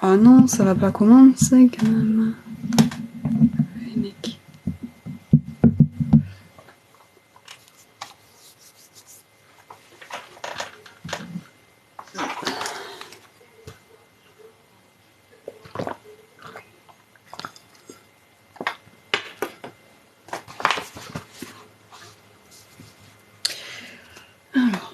Ah non, ça va pas commencer quand même. Les mecs. Alors.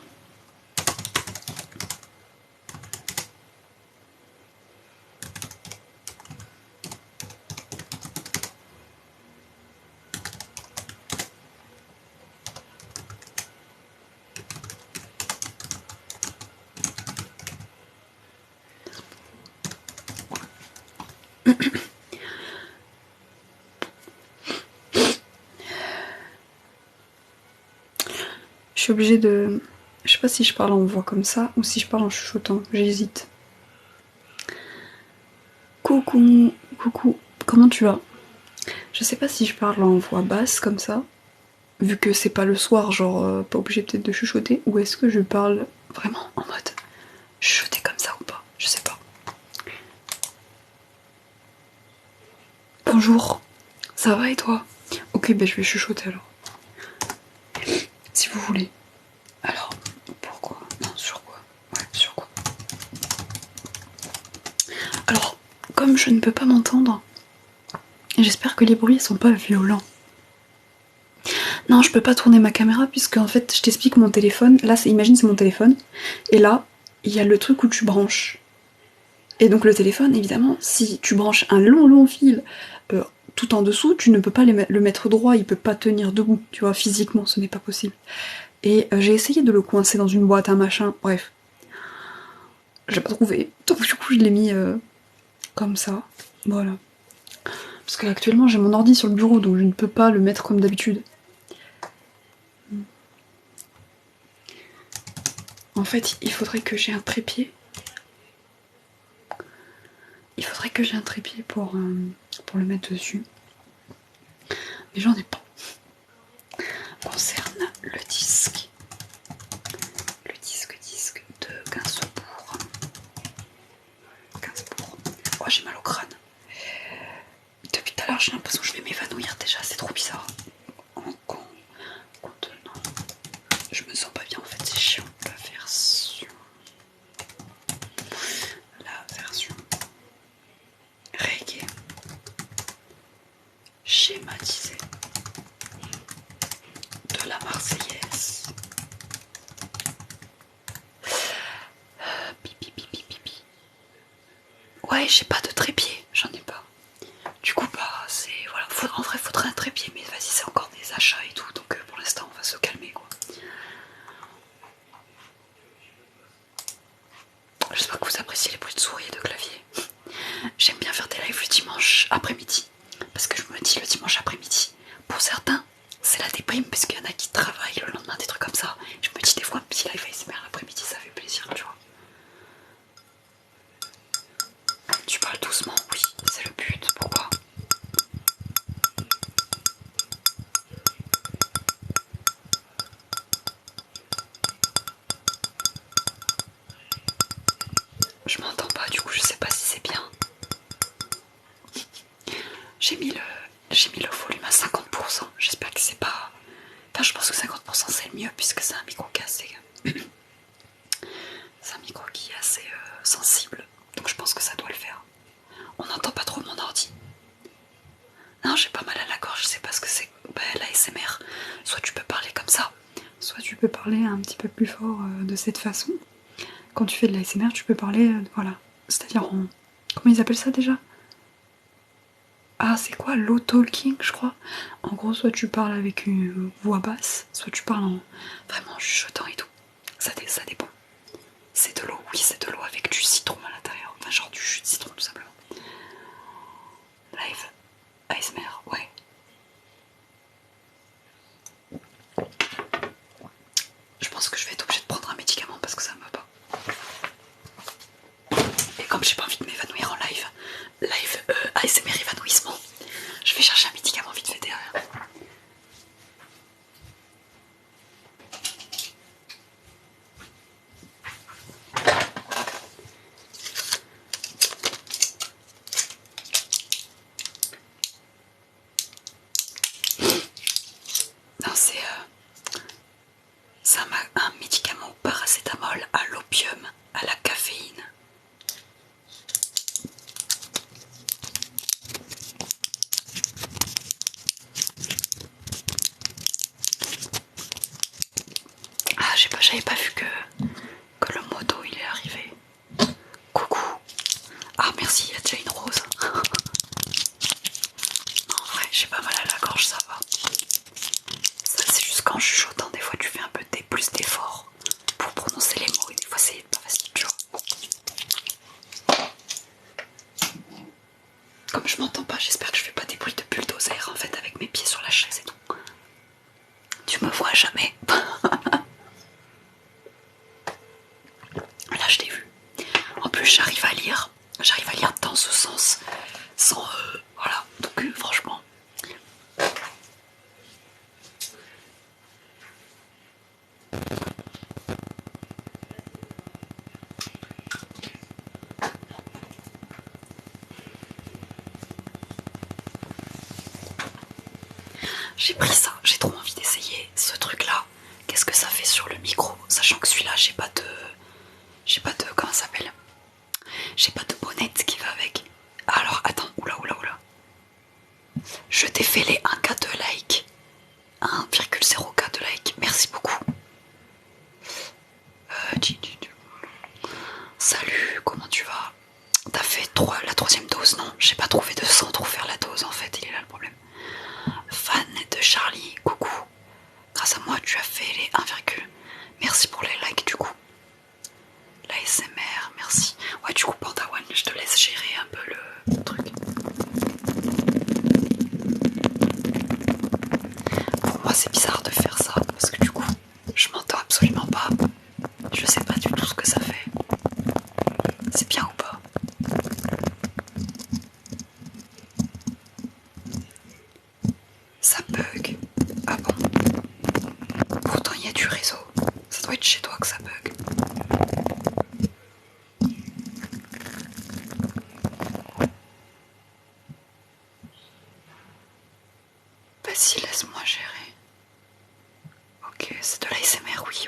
Je suis obligée de... Je sais pas si je parle en voix comme ça ou si je parle en chuchotant, j'hésite. Coucou, coucou, comment tu vas? Je sais pas si je parle en voix basse comme ça, vu que c'est pas le soir, genre pas obligé peut-être de chuchoter, ou est-ce que je parle vraiment en mode chuchoter comme ça ou pas? Je sais pas. Bonjour, ça va et toi? Ok, ben je vais chuchoter alors. Si vous voulez. Alors, pourquoi? Non, sur quoi? Ouais, sur quoi? Alors, comme je ne peux pas m'entendre, j'espère que les bruits sont pas violents. Non, je peux pas tourner ma caméra puisque en fait, je t'explique mon téléphone. Là, imagine c'est mon téléphone. Et là, il y a le truc où tu branches. Et donc le téléphone, évidemment, si tu branches un long fil tout en dessous, tu ne peux pas le mettre droit, il peut pas tenir debout, tu vois, physiquement, ce n'est pas possible. Et j'ai essayé de le coincer dans une boîte, un machin, bref. J'ai pas trouvé. Donc du coup, je l'ai mis comme ça, voilà. Parce qu'actuellement, j'ai mon ordi sur le bureau, donc je ne peux pas le mettre comme d'habitude. En fait, il faudrait que j'ai un trépied. Il faudrait que j'ai un trépied pour le mettre dessus. Mais j'en ai pas. Concerne le disque. Le disque de Gainsbourg. Oh, j'ai mal au crâne. Depuis tout à l'heure, j'ai l'impression que je vais m'évanouir déjà, c'est trop bizarre. En contenant. Je me sens pas bien en fait, c'est chiant. La version reggae schématisée de la Marseillaise. Pipi. Ouais, j'ai pas de trépied, j'en ai pas. Du coup, bah, c'est. Voilà, en vrai, faudrait un trépied, mais vas-y, c'est encore des achats et tout, donc pour l'instant, on va se calmer quoi. J'espère que vous appréciez les bruits de souris et de clavier. J'aime bien faire des lives le dimanche après-midi, parce que je me dis le dimanche après-midi, pour certains, c'est la déprime, parce qu'il y en a qui travaillent le lendemain, des trucs comme ça. Je me dis des fois, un petit live ASMR l'après-midi, ça fait plaisir, tu vois. Tu parles doucement, oui, c'est le but, pourquoi? Je m'entends pas, du coup, je sais pas si c'est bien. J'ai mis le volume à 50%, j'espère que c'est pas... Enfin, je pense que 50% c'est le mieux, puisque c'est un micro cassé. C'est un micro qui est assez sensible, donc je pense que ça doit le faire. On n'entend pas trop mon ordi. Non, j'ai pas mal à la gorge, je sais pas ce que c'est. Bah, l'ASMR, soit tu peux parler comme ça, soit tu peux parler un petit peu plus fort de cette façon. Quand tu fais de l'ASMR, tu peux parler, voilà. C'est-à-dire en... Comment ils appellent ça déjà? Ah, c'est quoi? Low talking, je crois. En gros, soit tu parles avec une voix basse, soit tu parles en vraiment chuchotant et tout. Ça dépend. C'est de l'eau, oui, c'est de l'eau avec du citron à l'intérieur. Enfin, genre du jus de citron, tout simplement. Live ASMR, ouais. Je pense que je vais être obligée de prendre un médicament parce que ça me va pas. Et comme j'ai pas envie de m'évanouir en live ASMR évanouissement, je vais chercher un médicament vite fait derrière. au paracétamol, à l'opium, à la caféine. Ah, j'avais pas vu que le moto il est arrivé. Coucou. Ah merci, il y a déjà une rose. Non, en vrai, j'ai pas mal à la gorge, ça va. Ça, c'est juste qu'en chuchotant, des fois tu fais un peu plus d'efforts pour prononcer les mots et des fois c'est pas facile, tu vois. Comme je m'entends pas, j'espère que je fais pas des bruits de bulldozer en fait avec mes pieds sur la chaise et tout. Tu me vois jamais. Là je t'ai vu. En plus j'arrive à lire dans ce sens sans voilà, donc franchement. J'ai pris ça, j'ai trop envie d'essayer ce truc là. Qu'est-ce que ça fait sur le micro, sachant que celui-là j'ai pas de comment ça s'appelle, j'ai pas de bonnette qui va avec. Alors attends, oula. Je t'ai fait les 1K de like, 1,0K de like, merci beaucoup. Salut, comment tu vas? T'as fait la troisième dose? Non, j'ai pas trouvé de centre pour faire la dose en fait, il est là le problème. Fan de Charlie, coucou. Grâce à moi tu as fait les 1, merci pour les likes du coup. L'ASMR, merci. Ouais, du coup Pandawan, je te laisse gérer un peu le truc. Pour moi c'est bizarre de faire ça parce que du coup je m'entends absolument pas. Je sais pas du tout ce que ça fait. C'est bien ou pas? Ça bug. Ah bon? Pourtant il y a du réseau. Ça doit être chez toi que ça bug. Vas-y, laisse-moi gérer. Ok, c'est de l'ASMR, oui.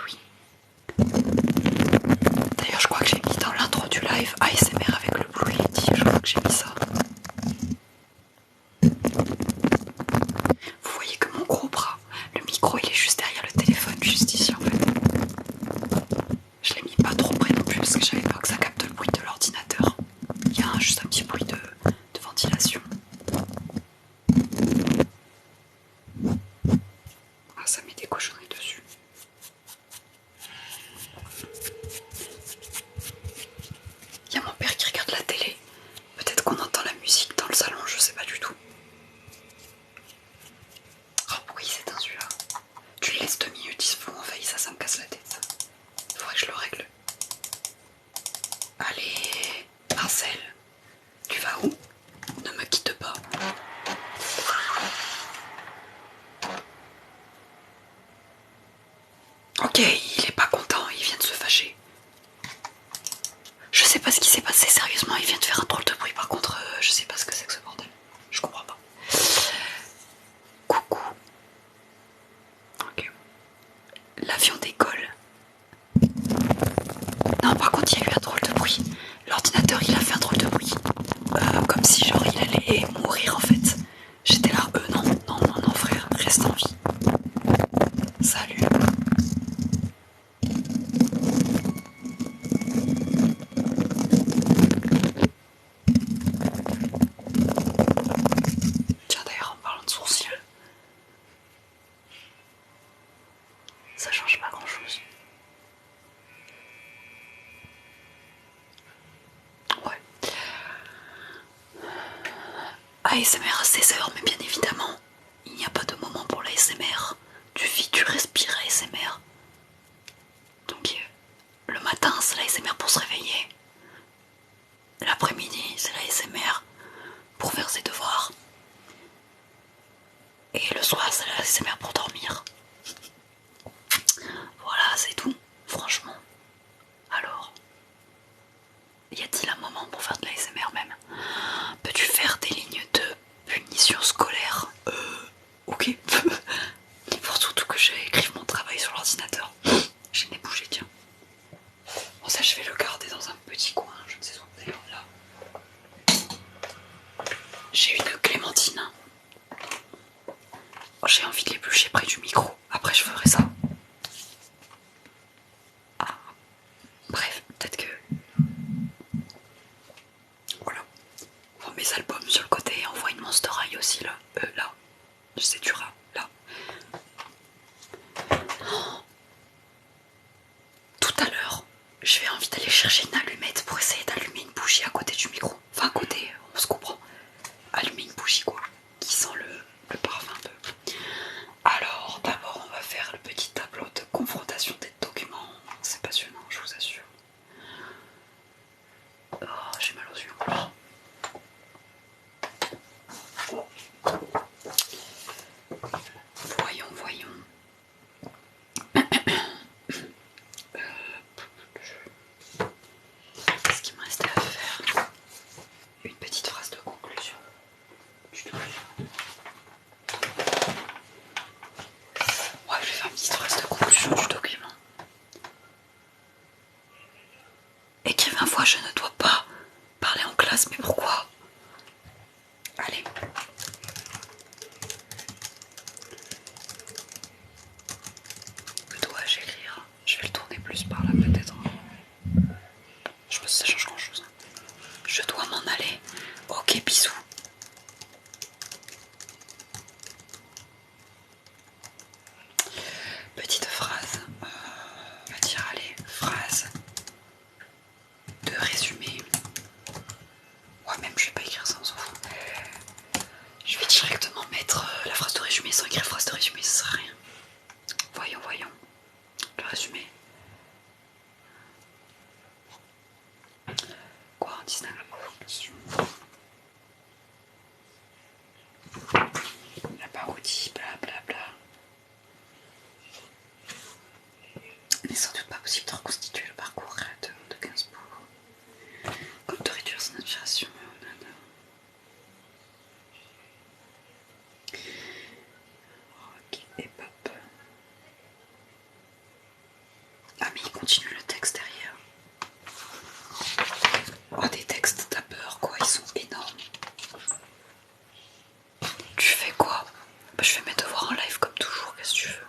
D'ailleurs, je crois que j'ai mis dans l'intro du live ASMR avec le Blue Yeti. Je crois que j'ai mis ça. Vous voyez que mon gros bras, le micro il est juste derrière le téléphone, juste ici en fait. Je l'ai mis pas trop près non plus parce que j'avais peur que ça capte le bruit de l'ordinateur. Il y a juste un petit bruit de ventilation. Ah, ça met des cochonneries dessus. Il y a mon père qui regarde la télé. Peut-être qu'on entend la musique dans le salon, je sais pas du tout. Oh oui, c'est un celui-là. Tu le laisses 2 minutes, il se fout en veille, ça me casse la tête. Faudrait que je le règle. Allez, Marcel, tu vas où? Ne me quitte pas. Ok, il est pas content, il vient de se fâcher. Je sais pas ce qui s'est passé, sérieusement, il vient de faire un drôle de bruit. Par contre, je sais pas ce que c'est que ce bordel. Je comprends pas. Coucou. Ok. L'avion décolle. Non, par contre, il y a eu un drôle de bruit. L'ordinateur, il a fait un drôle de bruit. Comme si, genre, il allait mourir en fait. J'étais là, non, frère, reste en vie. Salut. Tiens, d'ailleurs, en parlant de sourcils, ça change pas grand chose. Ouais. ASMR à 16h, mais bien évidemment, il n'y a pas de moment pour l'ASMR. Tu vis, tu respires ASMR. Donc, le matin, c'est l'ASMR pour se réveiller. L'après-midi, c'est l'ASMR pour faire ses devoirs. Et le soir, c'est l'ASMR pour dormir. Voilà, c'est tout, franchement. Alors, y a-t-il un moment pour faire de l'ASMR même? Peux-tu faire des lignes de punition scolaire? Ok. Il faut surtout que j'écrive mon travail sur l'ordinateur. J'ai les bougé, tiens. Ça, je vais le garder dans un petit coin, je ne sais où. D'ailleurs, là, j'ai une clémentine. Oh, j'ai envie de l'éplucher près du micro. Après, je ferai ça. Ah. Bref, peut-être que... Voilà. On voit mes albums sur le côté. On voit une Monster High aussi, là. Là. C'est du rat, là. Oh. Tout à l'heure, j'ai envie d'aller chercher une allumette pour essayer d'allumer une bougie à côté du micro. Enfin, à côté, on se comprend. Allumer une bougie, quoi. Qui sent le parfum un peu. Alors, d'abord, on va faire le petit tableau de confrontation des documents. C'est passionnant, je vous assure. Oh, j'ai mal aux yeux en plus. Voyons. Qu'est-ce qu'il me restait à faire? Une petite phrase de conclusion du document. Ouais, je vais faire une petite phrase de conclusion du document. Écrire 20 fois, je ne dois pas parler en classe, mais pourquoi? Allez. Que dois-je écrire? Je vais le tourner plus par là peut-être. Je sais pas si ça change grand chose. Je dois m'en aller. Ok, bisous. Petite phrase. On va dire, allez, phrase de résumé. Ouais, même je vais pas écrire ça, on s'en fout. Je vais directement mettre la phrase de résumé sans écrire phrase de résumé, ça sert à rien. Voyons. Le résumé. Quoi, un 19 la parodie, blablabla. Il n'est sans doute pas possible de reconstituer le parcours créateur de Gainsbourg, comme de réduire son inspiration. Rock et pop. Ah, mais il continue le texte derrière. Oh, des textes, t'as peur quoi, ils sont énormes. Tu fais quoi? Bah, je fais mes devoirs en live comme toujours, qu'est-ce que tu veux?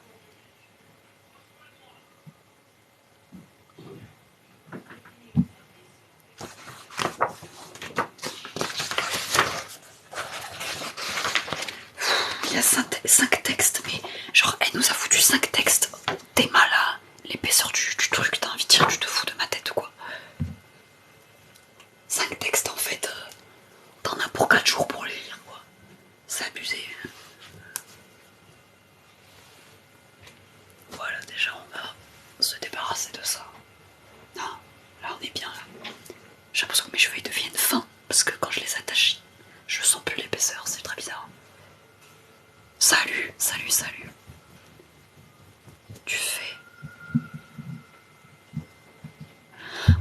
Il y a 5 textes, mais genre, elle nous a foutu 5 textes. T'es malin, l'épaisseur du truc, t'as envie de dire, tu te fous de ma tête quoi. 5 textes en fait, t'en as pour 4 jours pour les lire quoi. C'est abusé. Voilà, déjà on va se débarrasser de ça. Non, là on est bien là. J'ai l'impression que mes cheveux ils deviennent fins, parce que quand je les attache, je sens plus l'épaisseur, c'est très bizarre. Salut. Tu fais...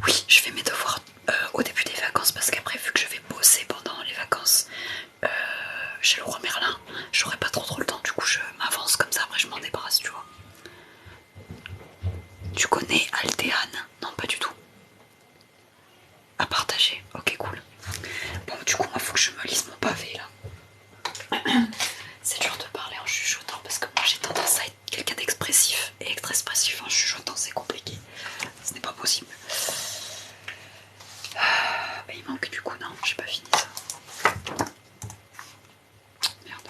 Oui, je fais mes devoirs au début des vacances, parce qu'après, vu que je vais bosser pendant les vacances chez le roi Merlin, j'aurai pas trop le temps, du coup je m'avance comme ça, après je m'en débarrasse, tu vois. Tu connais Aldéane? Non, pas du tout. À partager, ok cool. Bon, du coup, moi faut que je me lise mon pavé là. C'est dur de parler en chuchotant parce que moi j'ai tendance à être quelqu'un d'expressif, et être expressif en chuchotant c'est compliqué. Ce n'est pas possible. Bah, il manque du coup, non, j'ai pas fini ça. Merde.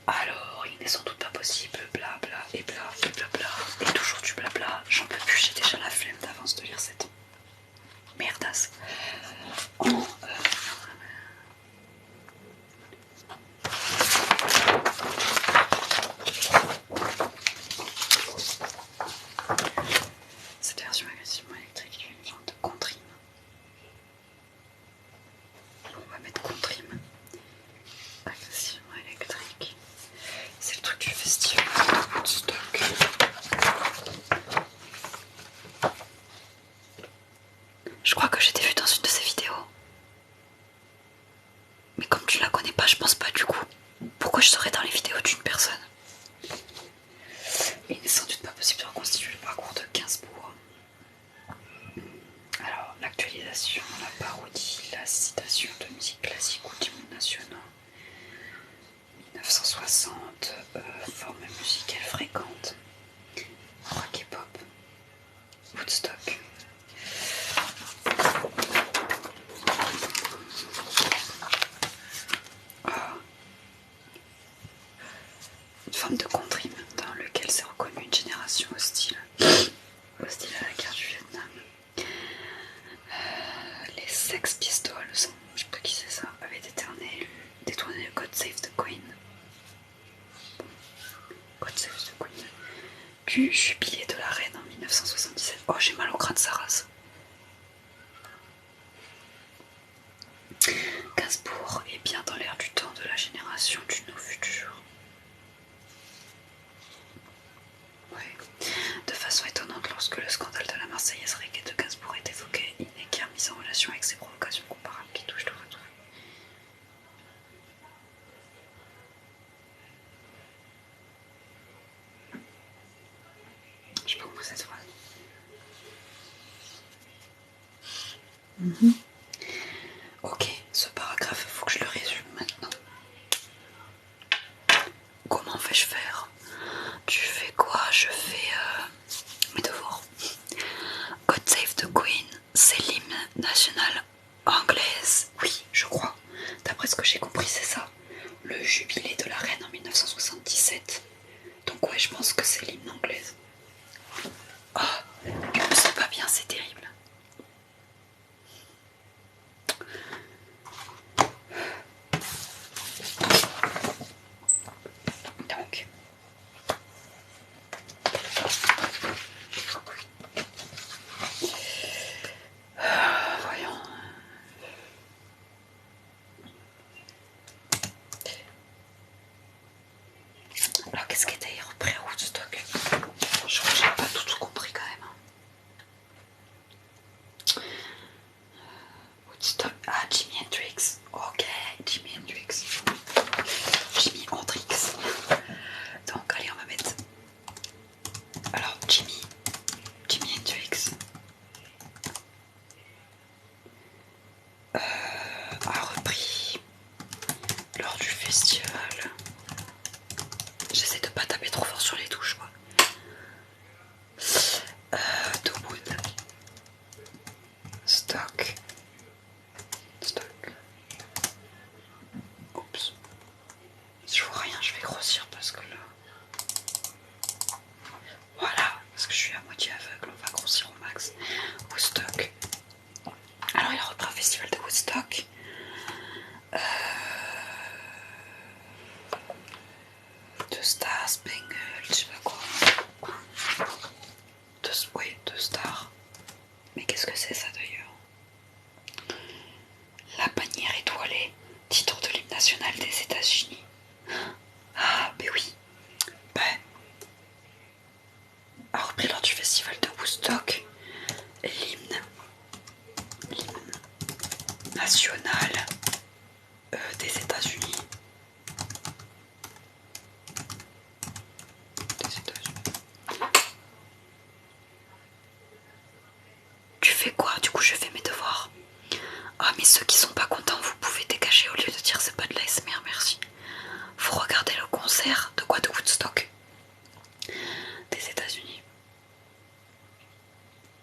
Alors, il n'est sans doute pas possible, blabla et bla et blabla et toujours du blabla. J'en peux plus, j'ai déjà la flemme d'avance de lire cette merdasse. Cette version agressivement électrique est une sorte de contrime. On va mettre contrime. Agressivement électrique. C'est le truc du festival de Woodstock. Je crois que j'ai été vue dans une de ses vidéos. Mais comme tu la connais pas, je pense pas du coup. Pourquoi je serais dans les vidéos d'une personne? 1960, forme musicale fréquente, rock et pop, Woodstock. Une forme de country dans lequel s'est reconnue une génération hostile à la guerre du Vietnam. Les Sex Pistols, je sais pas qui c'est ça, avaient détourné le God Save the Queen. God Save the Queen. Du jubilé de la reine en 1977. Oh, j'ai mal au crâne, sa race. Gainsbourg est bien dans l'air du temps de la génération du no futur. Ouais. De façon étonnante, lorsque le scandale de la Marseillaise reggae de Gainsbourg est évoqué, il n'est guère mis en relation avec ces provocations comparables qui touchent le retour. Je sais pas comment cette phrase. Ok, ce paragraphe, il faut que je le résume maintenant. Comment vais-je faire? Tu fais quoi? Je fais mes devoirs. God Save the Queen, c'est l'hymne national anglaise. Oui, je crois. D'après ce que j'ai compris, c'est ça. Le jubilé de la reine en 1977. Donc ouais, je pense que c'est l'hymne anglaise. Oh, je me sens pas bien, c'est terrible. Donc, voyons. Alors, qu'est-ce qui était repris à Woodstock? Je crois que j'ai pas tout compris quand même. Woodstock. Ah, Jimi Hendrix. Ok, Jimi Hendrix. Jimi Hendrix. Donc, allez, on va mettre. Alors, Jimi Hendrix a repris lors du festival. J'essaie de pas taper trop fort sur les touches, quoi. De Woodstock. Oups. Si je vois rien, je vais grossir parce que là. Voilà, parce que je suis à moitié aveugle, on va grossir au max. Woodstock. Alors il a repris un festival de Woodstock. De Star Spangled, je sais pas quoi. Oui, de Star. Mais qu'est-ce que c'est ça d'ailleurs? La bannière étoilée, titre de l'hymne national des États-Unis. Ah, mais oui. Ben, a repris lors du festival de Woodstock l'hymne national des États-Unis. Tu fais quoi? Du coup, je fais mes devoirs. Ah, mais ceux qui sont pas contents, vous pouvez dégager au lieu de dire c'est pas de l'ASMR, merci. Vous regardez le concert de quoi? De Woodstock des États-Unis.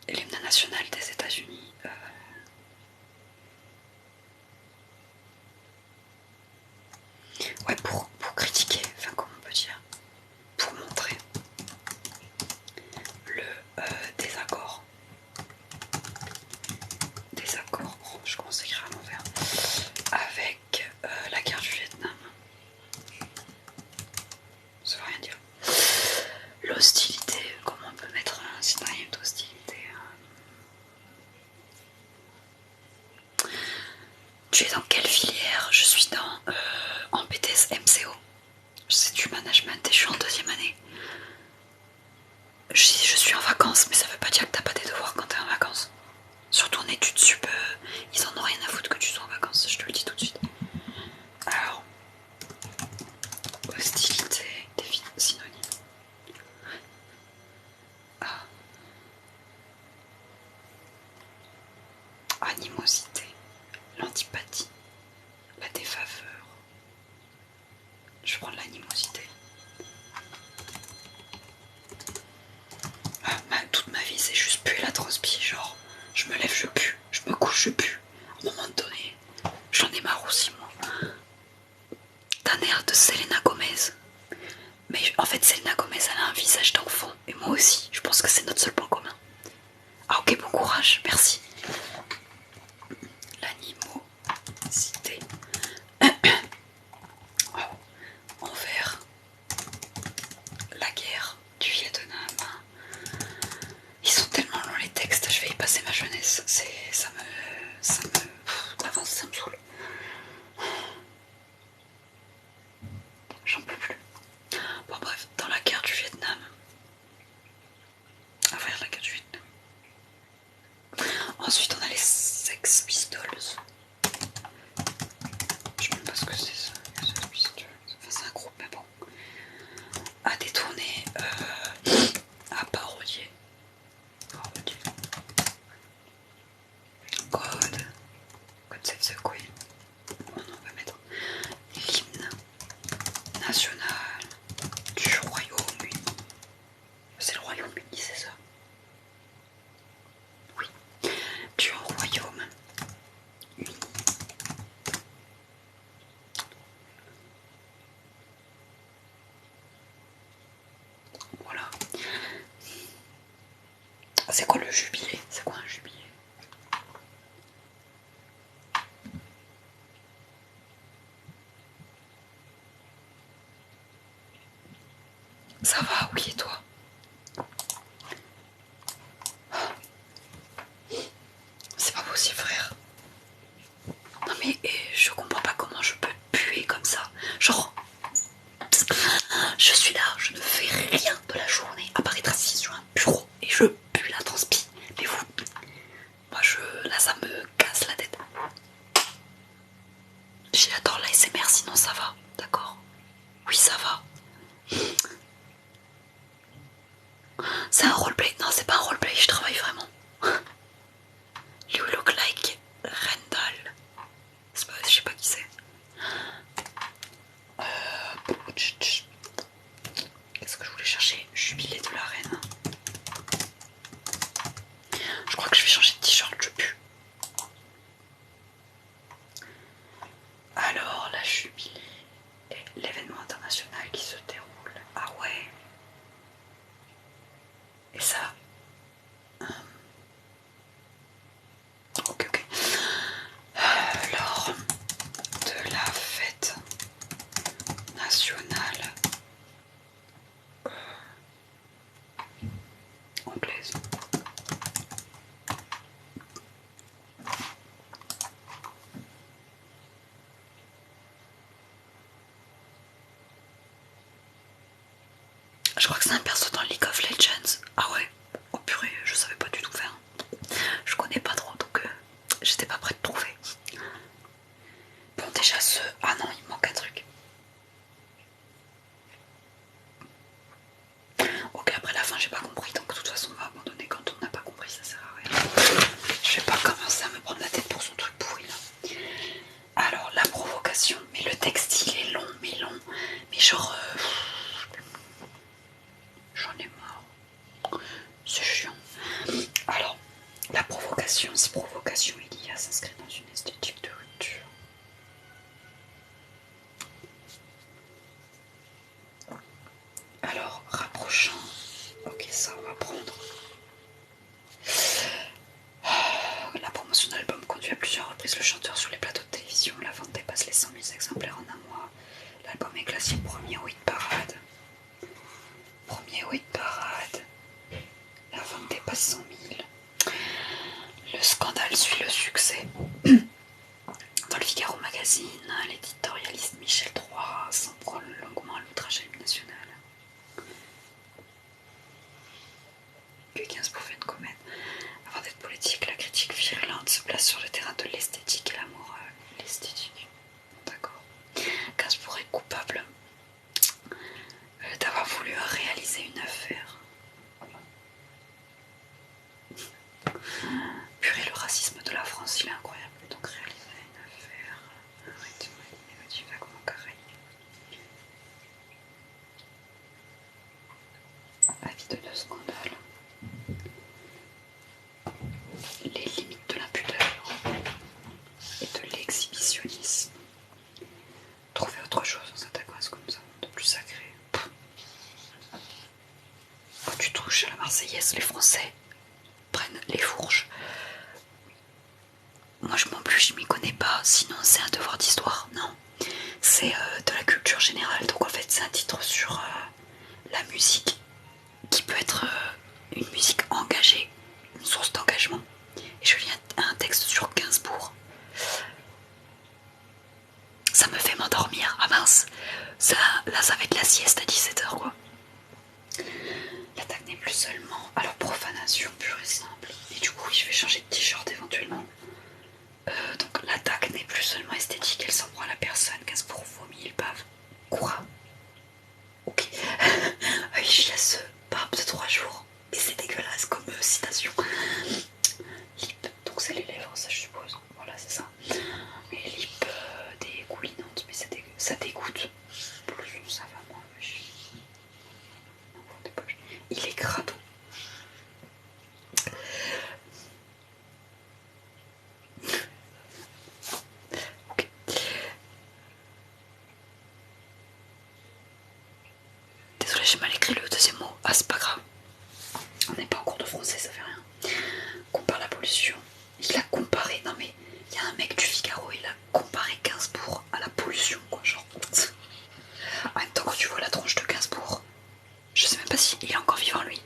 L'hymne national des États-Unis. Ouais, pour critiquer, enfin, comment on peut dire, pour montrer le désaccord. Oh, je commence à écrire à l'envers. Avec la guerre du Vietnam. Ça veut rien dire. L'hostilité, comment on peut mettre un synonyme d'hostilité? Tu es dans quelle filière? Je suis en BTS MCO. C'est du management et je suis en 2e année. Je suis en vacances, mais ça veut pas dire que t'as pas des devoirs quand t'es en vacances. Surtout en études sup, ils en ont rien à foutre que tu sois en vacances, je te le dis tout de suite. Alors, hostilité, synonyme. Ah. Animosité, l'antipathie, la défaveur. Je vais prendre l'animosité. Toute ma vie, c'est juste puer la transpi. Genre, je me lève, je pue. Je me couche, je pue. À un moment donné, j'en ai marre aussi, moi. T'as un air de Selena Gomez. Mais en fait, Selena Gomez, elle a un visage d'enfant. Et moi aussi. Je pense que c'est notre seul point commun. Ah, ok, bon courage. Merci. L'animosité. Envers la guerre du Vietnam. Ils sont tellement longs les textes, je vais y passer ma jeunesse. D'avance, ça me saoule. J'en peux plus. Bon bref, dans la guerre du Vietnam. Envers la guerre du Vietnam. Ensuite on a les Sex Pistols. Je sais même pas ce que c'est ça. Sex Pistols. Enfin c'est un groupe mais bon. À détourner, à parodier. God Save the Queen. On va mettre l'hymne national du Royaume-Uni. C'est le Royaume-Uni, c'est ça? Oui, du Royaume-Uni. Voilà. C'est quoi le jubilé? C'est quoi un jubilé? Ça va, oui, et toi? C'est pas possible, frère. Non mais je comprends pas comment je peux puer comme ça. Genre, je suis là, je ne fais rien de la journée à part être assise sur un bureau et je pue la transpi. Mais vous, moi là ça me casse la tête. J'adore l'ASMR, sinon ça va, d'accord? Oui, ça va. C'est un roleplay? Non, c'est pas un roleplay, je travaille vraiment. You look like Randall. Je sais pas qui c'est. Qu'est-ce que je voulais chercher? Jubilé de la reine. Je crois que je vais changer de t-shirt, je pue. Alors, la jubilé est l'événement international qui se déroule. Ah ouais. Et ça. Ok. Lors de la fête nationale anglaise. Je crois que c'est un perso dans League of Legends. Ah ouais. Oh purée, je savais pas du tout faire. Je connais pas trop donc j'étais pas prête de trouver. Bon déjà ah non, il me manque un truc. Ok, après la fin j'ai pas compris, donc de toute façon on va abandonner quand on n'a pas compris, ça sert à rien. Je vais pas commencer à me prendre la tête pour son truc pourri là. Alors la provocation, mais le texte il est long, mais genre j'en ai marre. C'est chiant. Alors, la provocation, si provocation il y a, s'inscrit dans une esthétique de rupture. Alors, rapprochant. Ok, ça on va prendre. La promotion de l'album conduit à plusieurs reprises le chanteur sur les plateaux de télévision. La vente dépasse les 100 000 exemplaires en un mois. L'album est classé premier au Avis de deux scandales. Les limites de l'impudeur et de l'exhibitionnisme. Trouver autre chose en s'attaquant à ce comme ça, de plus sacré. Quand tu touches à la Marseillaise, les Français prennent les fourches. Moi je m'en plus, je m'y connais pas, sinon c'est un devoir d'histoire, non. C'est de la culture générale, donc en fait c'est un titre sur la musique qui peut être une musique engagée, une source d'engagement. Et je lis un texte sur Gainsbourg. Ça me fait m'endormir, ah mince, ça, là ça va être la sieste à 17h quoi. L'attaque n'est plus seulement, alors profanation pure et simple, et du coup oui, je vais changer de t-shirt éventuellement. Donc l'attaque n'est plus seulement esthétique, elle s'en prend à la personne. Gainsbourg vomit, il bave. Quoi? Ok. Oui, je laisse barbe de 3 jours. Et c'est dégueulasse comme citation. Lip, donc c'est les lèvres, ça je suppose. Voilà, c'est ça. Et lip dégoulinante, mais ça dégoûte. Plus ça va moins. Il est crado. Désolée, j'ai mal écrit le deuxième mot. Ah, c'est pas grave. On n'est pas en cours de français, ça fait rien. Compare la pollution. Il a comparé. Non, mais il y a un mec du Figaro, il a comparé Gainsbourg à la pollution, quoi. Genre. En même temps, quand tu vois la tronche de Gainsbourg, je sais même pas s'il est encore vivant, lui.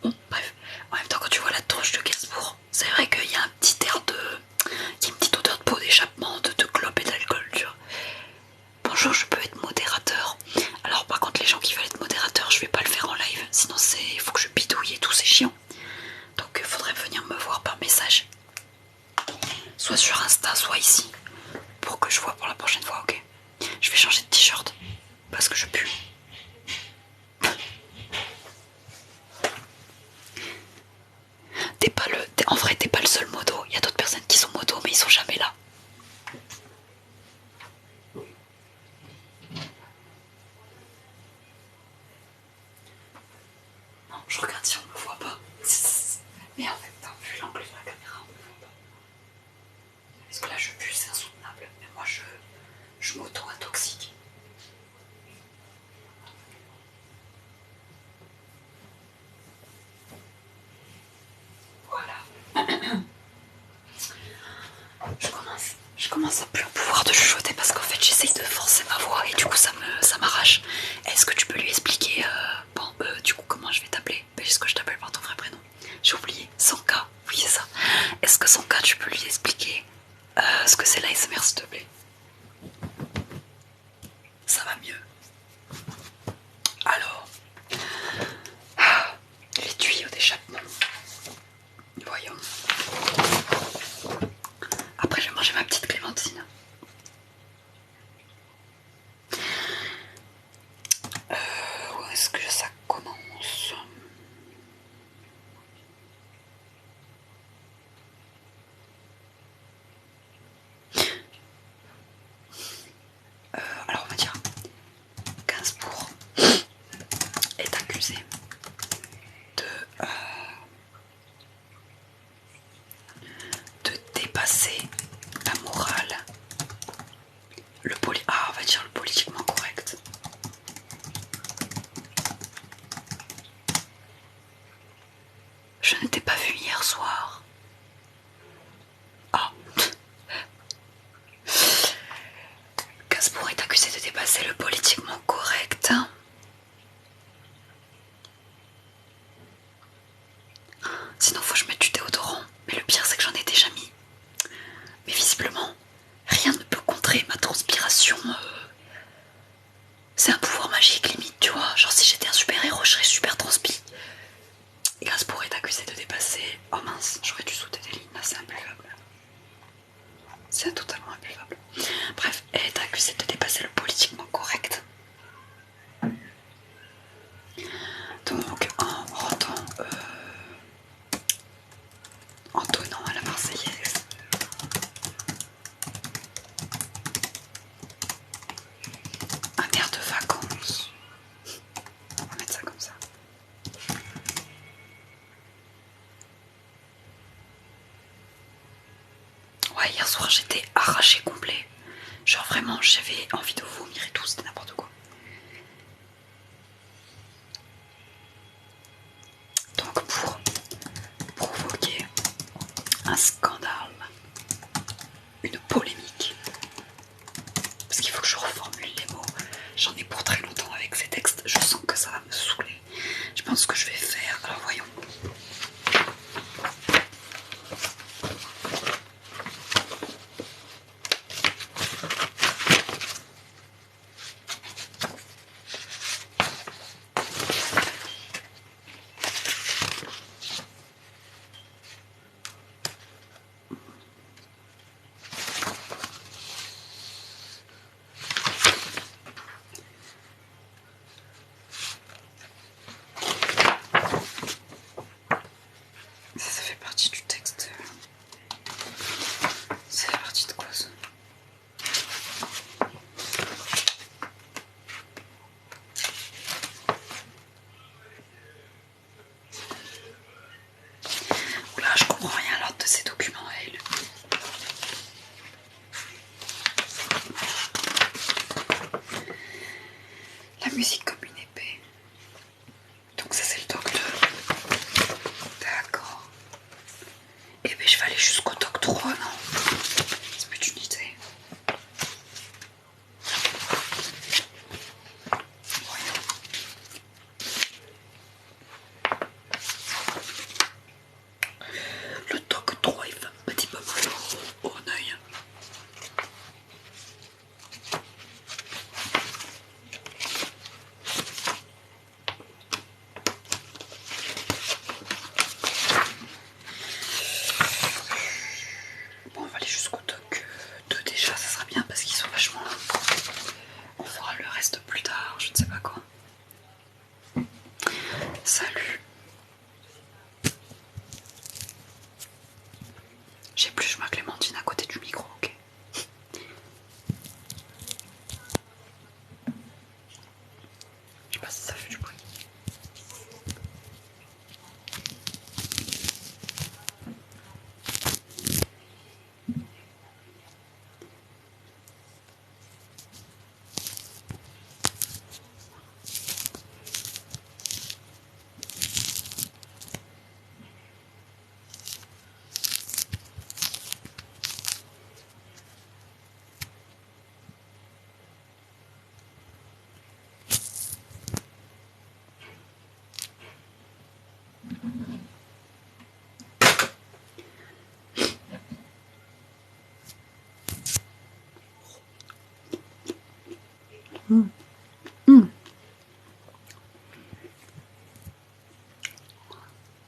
Bon, bref. En même temps, quand tu vois la tronche de Gainsbourg, c'est vrai qu'il y a un petit air de. Il y a une petite odeur de peau d'échappement, de clope et d'alcool, tu vois. Bonjour, je peux être modérateur. Alors par contre les gens qui veulent être modérateur, je vais pas le faire en live, sinon il faut que je bidouille et tout, c'est chiant. Donc il faudrait venir me voir par message. Soit sur Insta, soit ici. Pour que je vois pour la prochaine fois, ok. Je vais changer de t-shirt. Parce que je pue. En vrai t'es pas le seul modo. Il y a d'autres personnes qui sont modo mais ils sont jamais là. Non, je regarde si on me voit pas. Mais en fait, vu l'angle de la caméra, on me voit pas. Parce que là, je pue, c'est insoutenable. Mais moi, je m'auto-intoxique. Voilà. Je commence à plus pouvoir de chuchoter parce qu'en fait, j'essaye de forcer ma voix et du coup, ça m'arrache. Est-ce que tu peux lui expliquer du coup, comment je vais t'appeler? Est-ce que je t'appelle par ton vrai prénom? J'ai oublié. Sanka, oui, c'est ça. Est-ce que Sanka, tu peux lui expliquer ce que c'est l'ASMR, s'il te plaît? Ça va mieux. Alors, les tuyaux d'échappement. Voyons. Après, je vais manger ma petite clémentine. Où est-ce que ça commence? Alors, on va dire Gainsbourg est accusé de dépasser la morale, on va dire le politiquement correct. Je ne t'ai pas vu hier soir. Ah. Gainsbourg est accusé de dépasser le politiquement correct. Sinon faut que je mette du déodorant. Mais le pire c'est que j'en ai déjà mis. Mais visiblement, rien ne peut contrer ma transpiration. C'est un pouvoir magique limite, tu vois. Genre si j'étais un super héros, je serais super transpi. Et Gainsbourg est accusé de dépasser. Oh mince, j'aurais dû sauter des lignes, là c'est imbuvable. C'est totalement imbuvable. Bref, elle est accusée de dépasser le politiquement correct. Donc en rendant en donnant à la Marseillaise un air de vacances. On va mettre ça comme ça. pauvre, j'étais arrachée complet. Genre vraiment, j'avais envie de vomir et tout, c'était n'importe quoi. Donc pour provoquer un scandale, une polémique, parce qu'il faut que je reformule les mots, j'en ai pour très longtemps avec ces textes, je sens que ça va me saouler. Je pense que je vais faire, alors voyons. Ça fait partie du texte. Ça fait partie de quoi ça? Oula, je comprends rien à l'ordre de ces documents, elle. La musique comme une épée. Donc ça c'est le doc 2. D'accord. Et ben je vais aller jusqu'au doc 3, non? C'est plus d'une idée. Voyons. Le doc 3 il fait un petit peu mal au œil. Bon, on va aller jusqu'au doc 2 déjà, ça sera bien parce qu'ils sont vachement... On fera le reste plus tard, je ne sais pas quand. Salut. J'ai plus ma Clémentine à côté du micro, ok. Je sais pas si ça fait du bruit.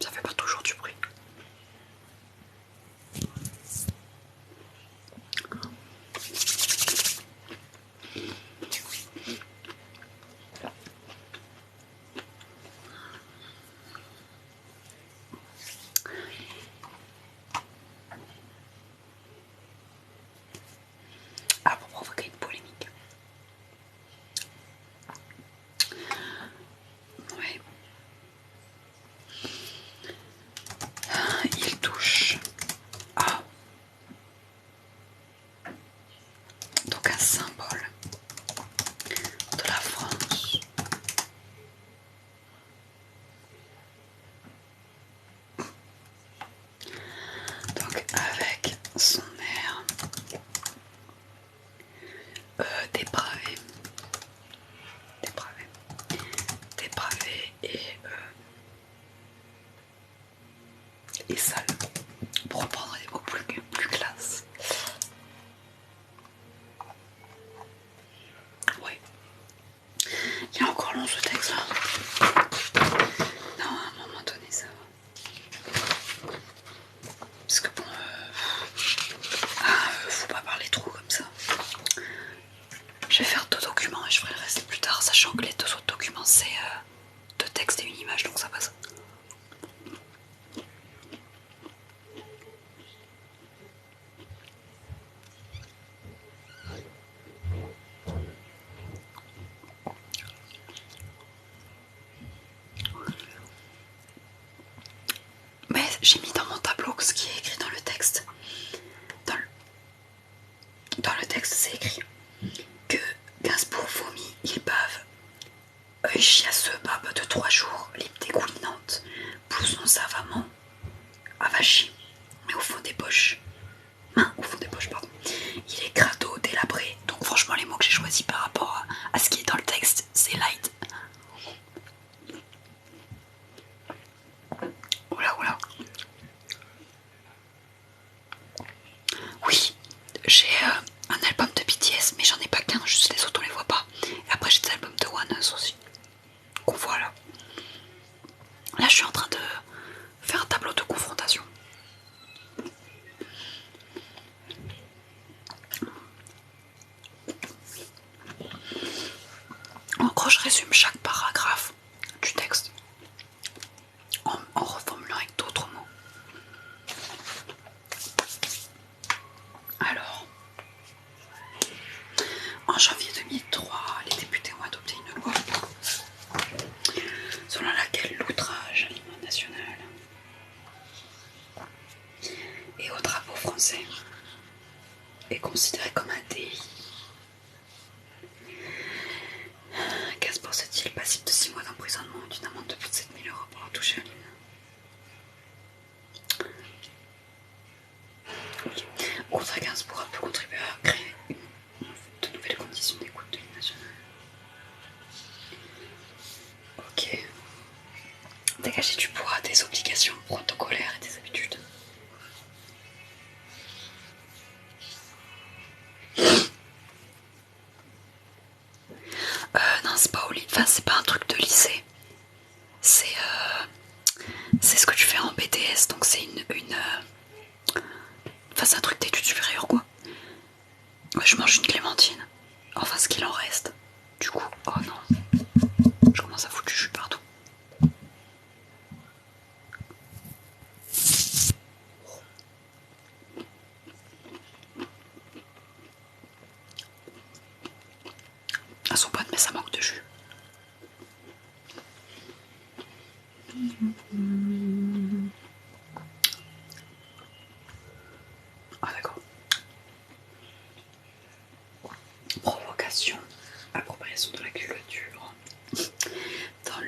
Ça fait pas toujours du bruit. Ah, pour provoquer une polémique. Ouais. Il touche à donc un symbole de la France. Donc avec son air dépravé, et sale, pour reprendre des mots plus classe. Ouais. Il est encore long ce texte là. Non, à un moment donné ça va. Parce que bon, faut pas parler trop comme ça. Je vais faire 2 documents et je ferai le reste plus tard, sachant que les 2 autres documents c'est 2 textes et une image, donc ça passe. Mais j'ai mis dans mon tableau ce qui est écrit dans le texte. chiasseux, barbe de 3 jours, lippe dégoulinante, blouson savamment, avachi, mais au fond des poches. Au fond des poches, pardon. Il est crado, délabré. Donc franchement, les mots que j'ai choisis par rapport à ce qui est dans le texte, c'est light. Oula, oula. Oui, j'ai un album de BTS, mais j'en ai pas qu'un, juste les autres on les voit pas. Et après j'ai des albums de ONEUS aussi, qu'on voit là. Là je suis en train de faire un tableau de confrontation. En gros je résume chaque paragraphe du texte en reformulant avec d'autres mots. Alors, en janvier 2003, les députés ont adopté une loi selon laquelle l'outrage à l'hymne national et au drapeau français est considéré comme un délit. Gaspard est-il passible de 6 mois d'emprisonnement et d'une amende de plus de 7 000 € pour avoir touché à l'hymne? Oui. Contre Gainsbourg peut contribuer à créer de nouvelles conditions d'écoute de l'hymne national. Ok. Dégager du poids des obligations protocolaires et des habitudes. Non, c'est pas au lycée. Enfin, c'est pas un truc de lycée. C'est ce que tu fais en BTS, donc c'est enfin, c'est un truc d'études supérieures, quoi. Je mange une clémentine. Enfin, ce qu'il en reste. Du coup, oh non. Je commence à foutre du jus partout. Elles sont bonnes, mais ça manque de jus. Ah d'accord. Provocation, appropriation de la culture. Dans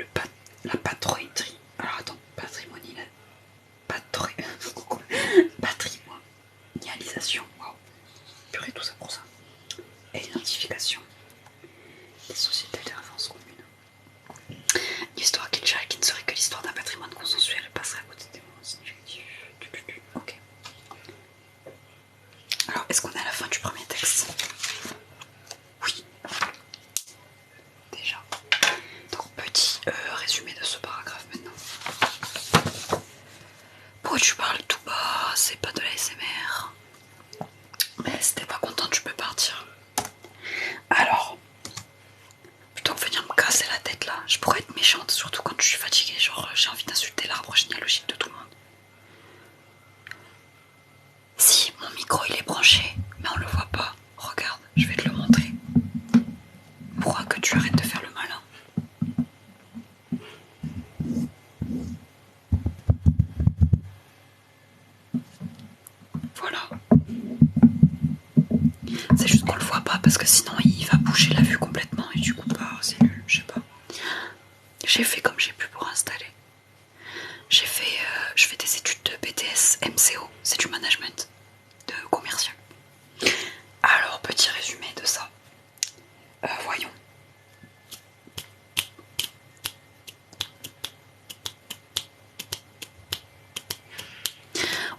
la patrioterie. Alors attends, patrimonialisation. Waouh. Purée, tout ça pour ça. Et l'identification des sociétés de référence commune. L'histoire qu'il gère qui ne serait que l'histoire d'un patrimoine consensuel passerait à côté des moments significatifs. Ok. Alors, est-ce qu'on est à la fin du premier texte? Oui. Déjà. Donc, petit résumé de ce paragraphe maintenant. Pourquoi tu parles tout bas? C'est pas de la SMR. Mais si t'es pas content, tu peux partir. Alors, plutôt que venir me casser la tête là, je pourrais être méchante, surtout quand je suis fatiguée. Genre, j'ai envie d'insulter l'arbre généalogique de tout le monde. Si, mon micro il est branché, mais on le voit pas. Regarde, je vais te le montrer. Pourquoi que tu arrêtes de faire le malin? Voilà. C'est juste qu'on le voit pas parce que sinon il va bouger la vue complètement et du coup bah c'est nul, je sais pas. J'ai fait comme j'ai pu pour installer. Je fais des études de BTS MCO, c'est du management de commercial. Alors petit résumé de ça. Voyons.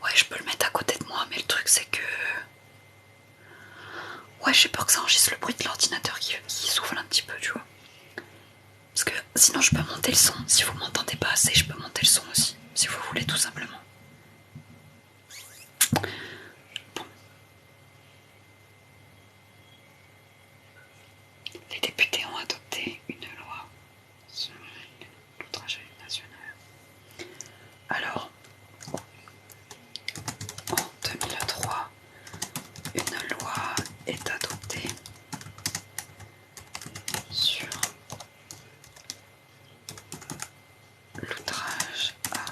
Ouais, je peux le mettre à côté de moi, mais le truc c'est que... Ouais, j'ai peur que ça enregistre le bruit de l'ordinateur qui souffle un petit peu, tu vois. Parce que sinon je peux monter le son. Si vous m'entendez pas assez, je peux monter le son aussi. Si vous voulez, tout simplement. Bon. Les députés ont adopté une loi sur l'outrage à l'hymne national. Alors, en 2003, une loi est adoptée sur l'outrage à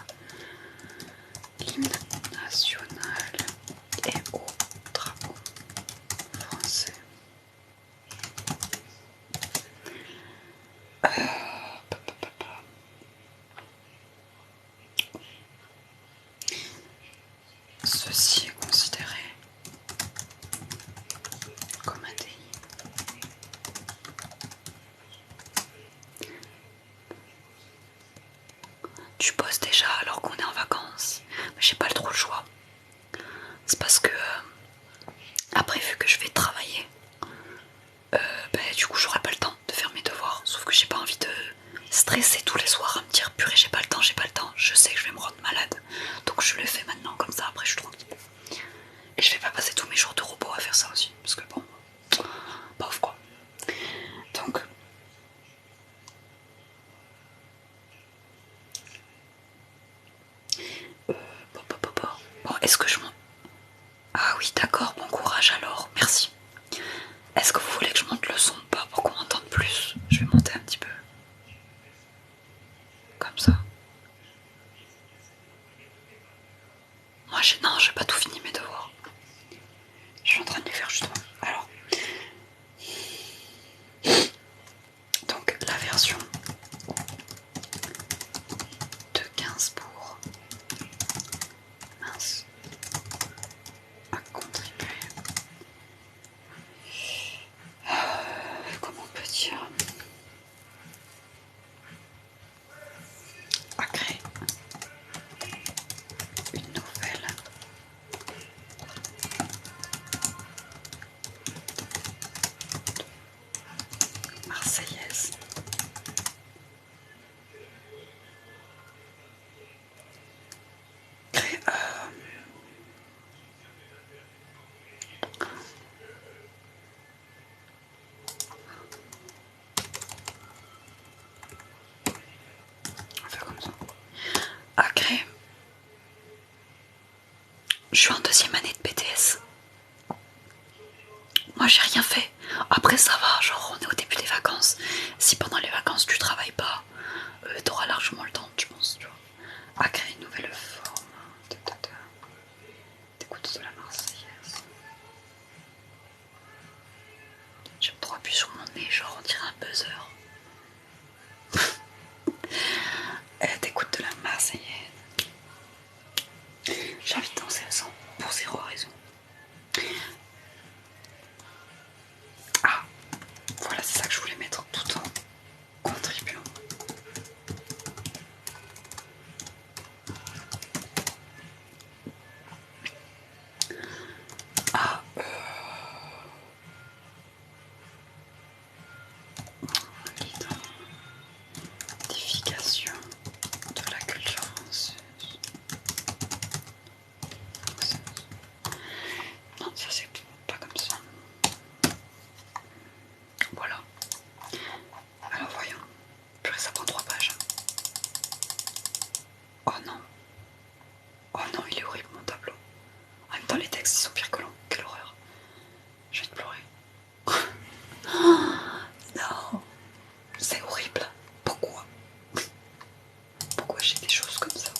tu bosses déjà alors qu'on est en vacances? J'ai pas trop le choix. C'est parce que après, vu que je vais travailler, du coup j'aurai pas le temps de faire mes devoirs. Sauf que j'ai pas envie de stresser tous les soirs à me dire purée, j'ai pas le temps, j'ai pas le temps. Je sais que je vais me rendre malade, donc je le fais maintenant, comme ça après je suis tranquille. Et je vais pas passer tous mes jours de repos à faire ça aussi, parce que bon, pauvre quoi. Donc bon, est-ce que je monte? Ah oui, d'accord, bon courage alors, merci. Est-ce que vous voulez que je monte le son ou pas pour qu'on m'entende plus? Je vais monter un petit peu. Comme ça. Moi non, j'ai pas tout fini mes devoirs. Je suis en train de les faire justement. Alors, donc la version de 15 pour mince à contribuer. Comment on peut dire? À créer une nouvelle Marseillaise. Créer, on va faire comme ça. À créer. Je suis en deuxième année de BTS. Moi j'ai rien fait. Après ça va, genre on est au début des vacances. Si pendant les vacances tu travailles pas, t'auras largement le temps, je pense, tu vois. À créer une nouvelle forme d'écoute de la Marseillaise. J'aime trop appuyer sur mon nez, genre on dirait un buzzer. D'écoute de la Marseillaise. J'ai envie de danser le sang pour zéro raison. Ah, voilà, c'est ça que je voulais mettre tout en contribuant. Ah, l'identification de la culture française. Non, ça c'est pas comme ça. Voilà. Alors voyons. Purée, ça prend 3 pages. Oh non. Oh non, il est horrible mon tableau. En même temps, les textes ils sont pires que l'on. Quelle horreur. Je vais te pleurer. Non. C'est horrible. Pourquoi? Pourquoi j'ai des choses comme ça?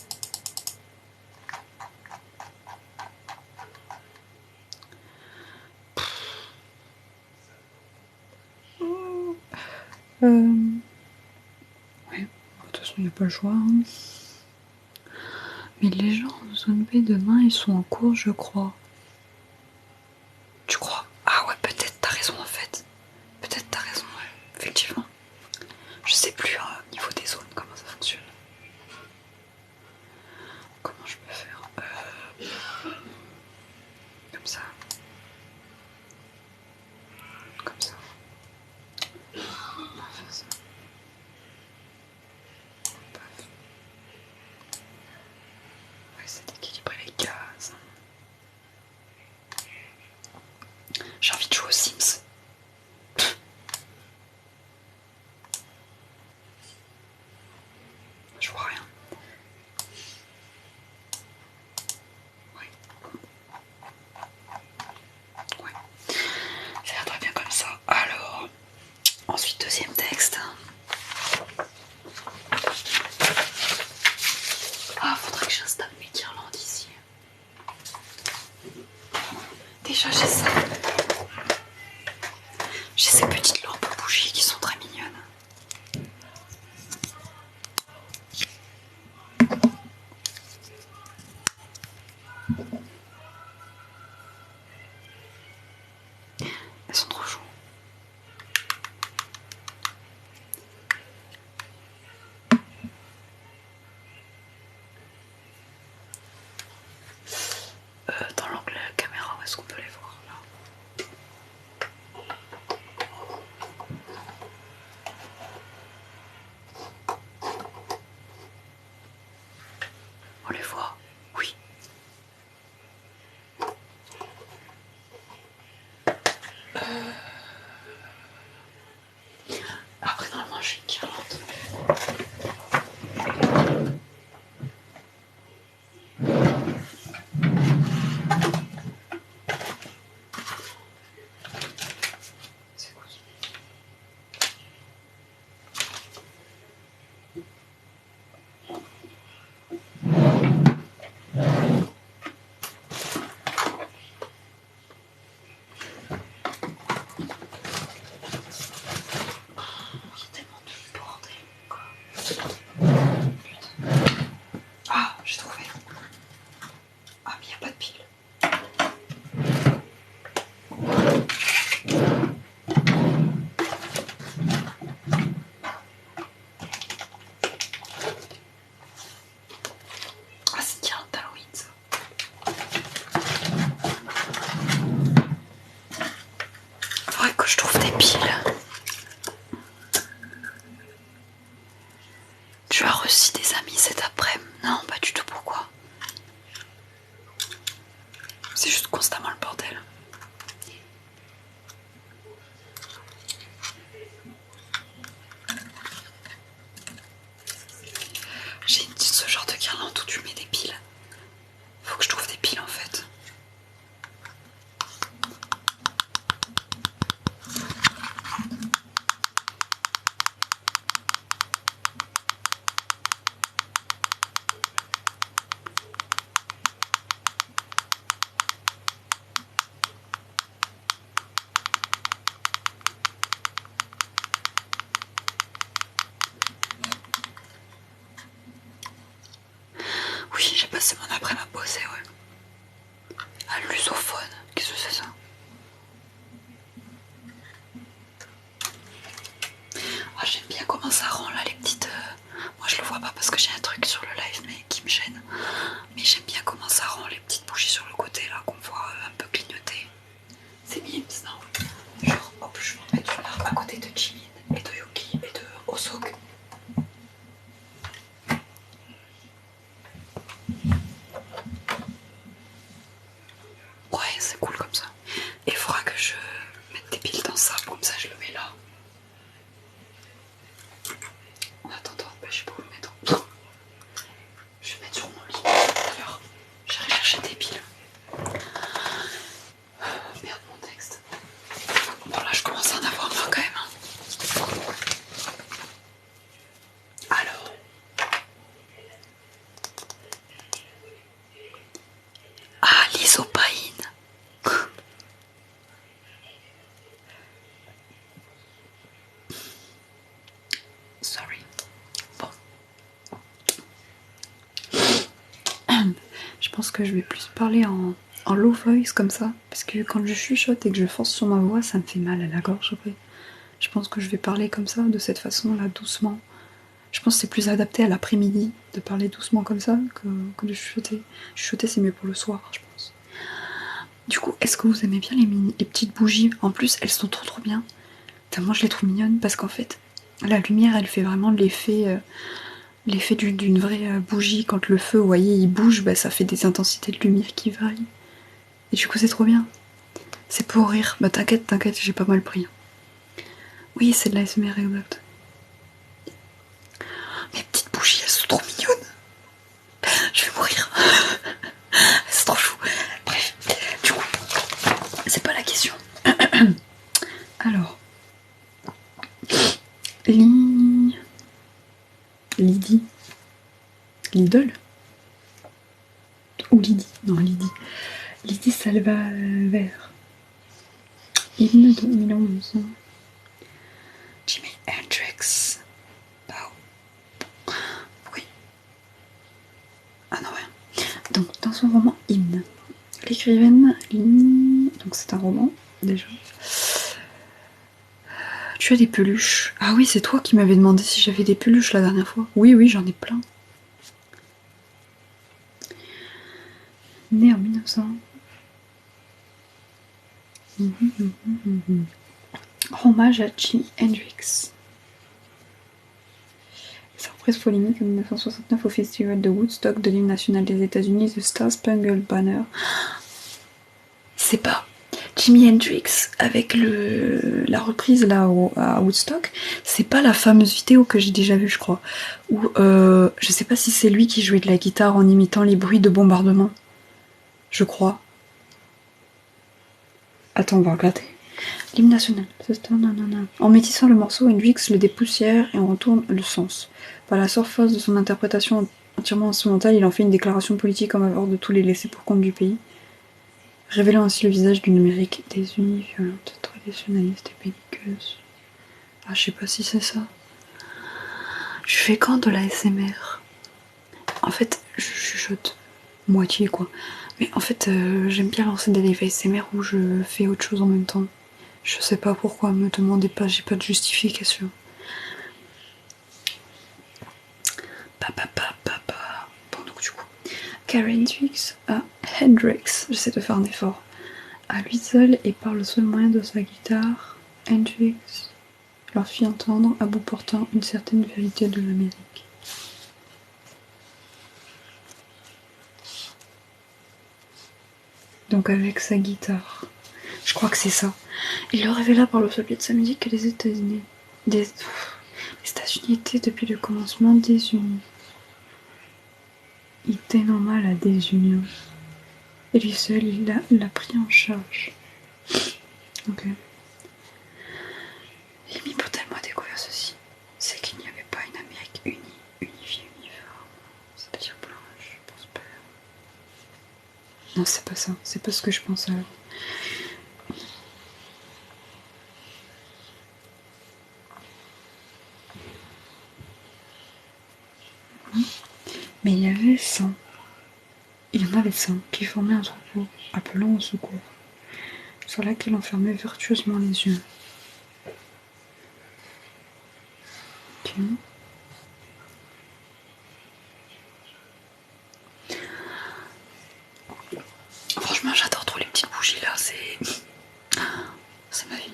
Ouais, de toute façon, il n'y a pas le choix. Hein. Mais les gens en zone B demain, ils sont en cours, je crois. Tu crois? Ah ouais, peut-être t'as raison en fait. Peut-être t'as raison, ouais, effectivement. Je sais plus au niveau des zones comment ça fonctionne. Comment je peux faire comme ça. Comme ça. On va faire ça. Paf. Ouais, c'est d'équilibrer les cases. J'ai envie de jouer aux Sims. reçu des amis cet après-midi. Non, pas du tout, pourquoi? C'est juste constamment le bordel. J'ai ce genre de guirlande où tu mets des piles. Faut que je trouve des piles en fait. Oui, j'ai passé mon après-midi à bosser, ouais. À l'usophone, qu'est-ce que c'est ça? Ah, j'aime bien comment ça rend là les petites... Moi je le vois pas parce que j'ai un truc sur le live mais qui me gêne. Mais j'aime bien comment ça rend les petites bougies sur le côté là qu'on voit un peu clignoter. C'est mimes, non? Genre, hop, je vais en mettre une là à côté de Jimin et de Yuki et de Osok. Ouais, c'est cool comme ça. Et il faudra que je mette des piles dans ça, comme ça je le mets là. En attendant, bah, je sais pas où le mettre. Je vais mettre sur mon lit tout à l'heure. J'irai chercher des piles. Merde, mon texte. Bon, là, je commence à en avoir marre quand même. Alors. Ah, l'isopaïne. Sorry. Bon. Je pense que je vais plus parler en low voice comme ça. Parce que quand je chuchote et que je force sur ma voix, ça me fait mal à la gorge après. Je pense que je vais parler comme ça, de cette façon-là, doucement. Je pense que c'est plus adapté à l'après-midi de parler doucement comme ça que de chuchoter. Chuchoter, c'est mieux pour le soir, je pense. Du coup, est-ce que vous aimez bien les petites bougies? En plus, elles sont trop bien. Moi, je les trouve mignonnes parce qu'en fait, la lumière, elle fait vraiment l'effet d'une vraie bougie. Quand le feu, vous voyez, il bouge, bah, ça fait des intensités de lumière qui varient. Et du coup, c'est trop bien. C'est pour rire. Bah t'inquiète, j'ai pas mal pris. Oui, c'est de la l'ASMR, exact. Mes petites bougies, elles sont trop mignonnes. Je vais mourir. Elles sont trop chou. Bref, du coup, c'est pas la question. Alors, Lydie. Lidl. Ou Lydie. Non, Lydie. Lydie Salvaver. Hymne de 1900. Jimi Hendrix. Oh. Oui. Ah non, rien. Donc, dans son roman Hymne, l'écrivaine donc c'est un roman, déjà. Tu as des peluches. Ah oui, c'est toi qui m'avais demandé si j'avais des peluches la dernière fois. Oui, j'en ai plein. Né en 1900. Hommage à Jimi Hendrix. Surprise polémique en 1969 au festival de Woodstock de l'hymne national des États-Unis, The Star Spangled Banner. C'est pas Jimi Hendrix avec la reprise là à Woodstock. C'est pas la fameuse vidéo que j'ai déjà vue, je crois. Où je sais pas si c'est lui qui jouait de la guitare en imitant les bruits de bombardement. Je crois. Attends, on va regarder. L'hymne national. En métissant le morceau, Hendrix le dépoussière et on retourne le sens. Par la surface de son interprétation entièrement instrumentale, il en fait une déclaration politique en faveur de tous les laissés pour compte du pays, révélant ainsi le visage du numérique des unies violentes, traditionnalistes et belliqueuses. Ah, je sais pas si c'est ça. Je fais quand de la SMR? En fait, je chuchote. Moitié, quoi. Mais en fait, j'aime bien lancer des lives ASMR où je fais autre chose en même temps. Je sais pas pourquoi, me demandez pas, j'ai pas de justification. Bon, donc du coup, Karen Hendrix, j'essaie de faire un effort. À lui seul et par le seul moyen de sa guitare, Hendrix leur fit entendre, à bout portant, une certaine vérité de l'Amérique. Donc avec sa guitare. Je crois que c'est ça. Il le révéla par le seul biais de sa musique que les États-Unis étaient depuis le commencement désunis. Il dénomma la désunion. Et lui seul, il l'a pris en charge. Ok. L'hémipotème a découvert ceci. C'est qu'il n'y avait pas une Amérique unie, unifiée, uniforme. C'est-à-dire blanche, prospère. Non, c'est pas ça. C'est pas ce que je pense alors. Mais il y avait 100. Il y en avait 100 qui formaient un troupeau, appelant au secours, sur laquelle on fermait vertueusement les yeux. Ok. Franchement, j'adore trop les petites bougies là, c'est ma vie.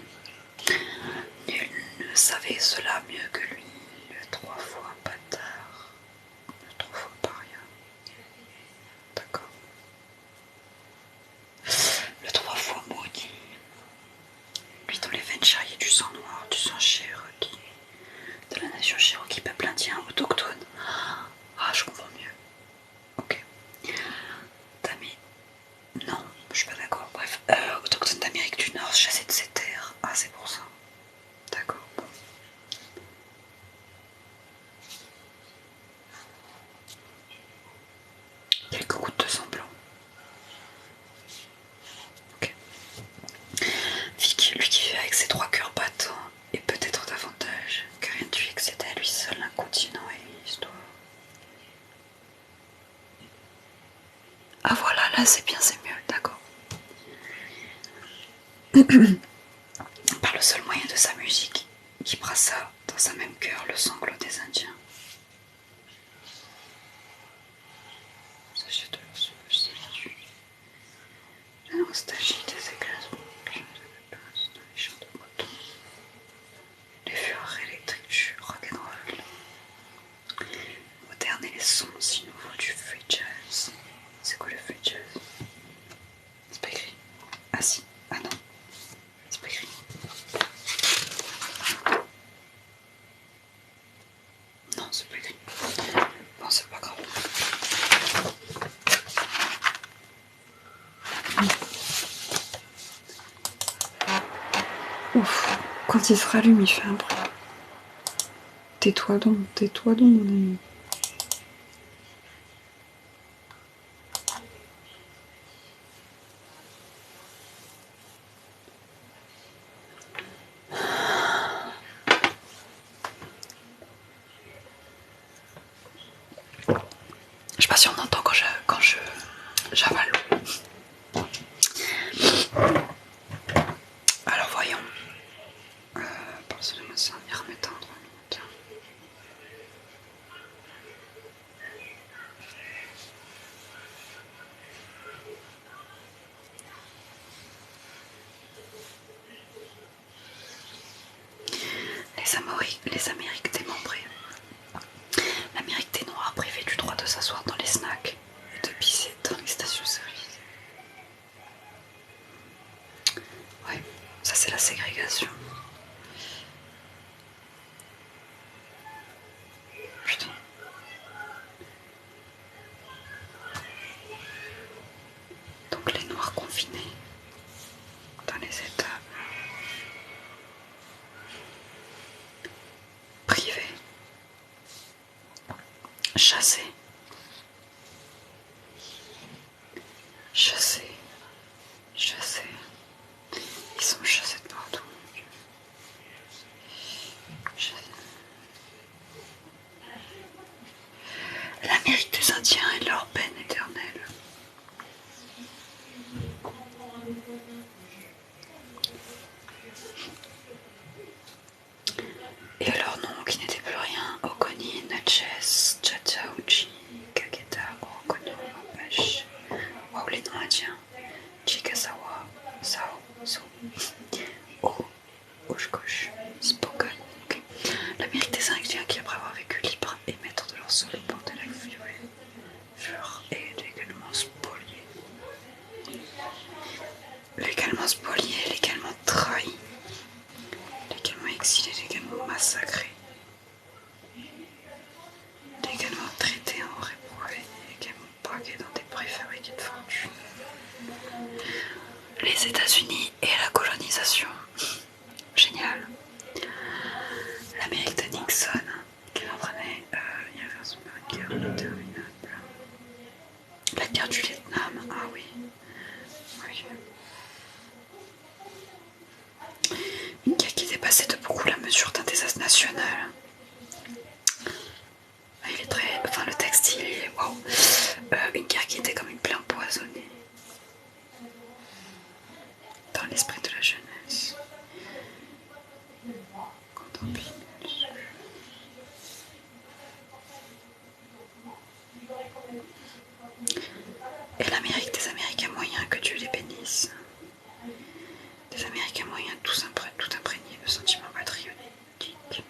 Nul ne savait cela mieux que lui, le 3 fois bâtard, le 3 fois paria. D'accord. Le 3 fois maudit, lui dont les veines charriaient du sang noir, du sang cherokee, de la nation cherokee, peuple indien autochtone. Ah, je comprends mieux. Ok. Tamé. Non, je suis pas d'accord. Bref, autochtone d'Amérique du Nord, chassé de ses terres. Ah, c'est pour ça. D'accord. Bon. Quelques gouttes de sang blanc. Ok. Vicky, lui qui vit avec ses 3 cœurs battants, et peut-être davantage, que rien ne lui excédait à lui seul un continent et une histoire. Ah voilà, là c'est bien, c'est mieux, d'accord. Par le seul moyen de sa musique, qui brassa dans sa même cœur le sanglot des Indiens. Sachez de leur sauvage solitude, la nostalgie des éclasements, dans les champs de coton, les fureurs électriques du rock'n'roll, moderne et les sons si nouveaux du free jazz. C'est quoi le free jazz? C'est pas écrit. Ah si, ah non, c'est pas écrit. Non, c'est pas écrit. Bon, c'est pas grave. Ouf, quand il se rallume, il fait un bruit. Tais-toi donc, mon ami. Je sais pas si on entend quand j'avale l'eau. Alors voyons. Parce que je me sens y remettre en 3 minutes. Les Amériques démembrées. L'Amérique des Noirs privée du droit de s'asseoir dans les snacks et de pisser dans les stations-service. Ouais, ça c'est la ségrégation. Putain. Donc les Noirs confinés dans les États privés, chassés, chassés, chassés. Ils sont chassés de partout. L'Amérique des Indiens et leur peine éternelle. Et leur nom qui n'était plus rien, Oconee, Natchez, Chattahoochee, Caqueta, Orocono, Apache. Waouh, les noms indiens. Chickasaw, Sao, So, Oshkosh, Spokane. Okay. L'Amérique des Indiens qui, après avoir vécu libre et maître de leur sol, bord de la forêt, La guerre du Vietnam, ah oui. Oui. Une guerre qui dépassait de beaucoup la mesure d'un désastre national. Il est très... Enfin, le texte, il est... Waouh. Une guerre qui était comme une plaie empoisonnée. Dans l'esprit de la jeunesse. Et l'Amérique des Américains moyens, que Dieu les bénisse. Des Américains moyens, tout imprégnés de sentiments patriotiques.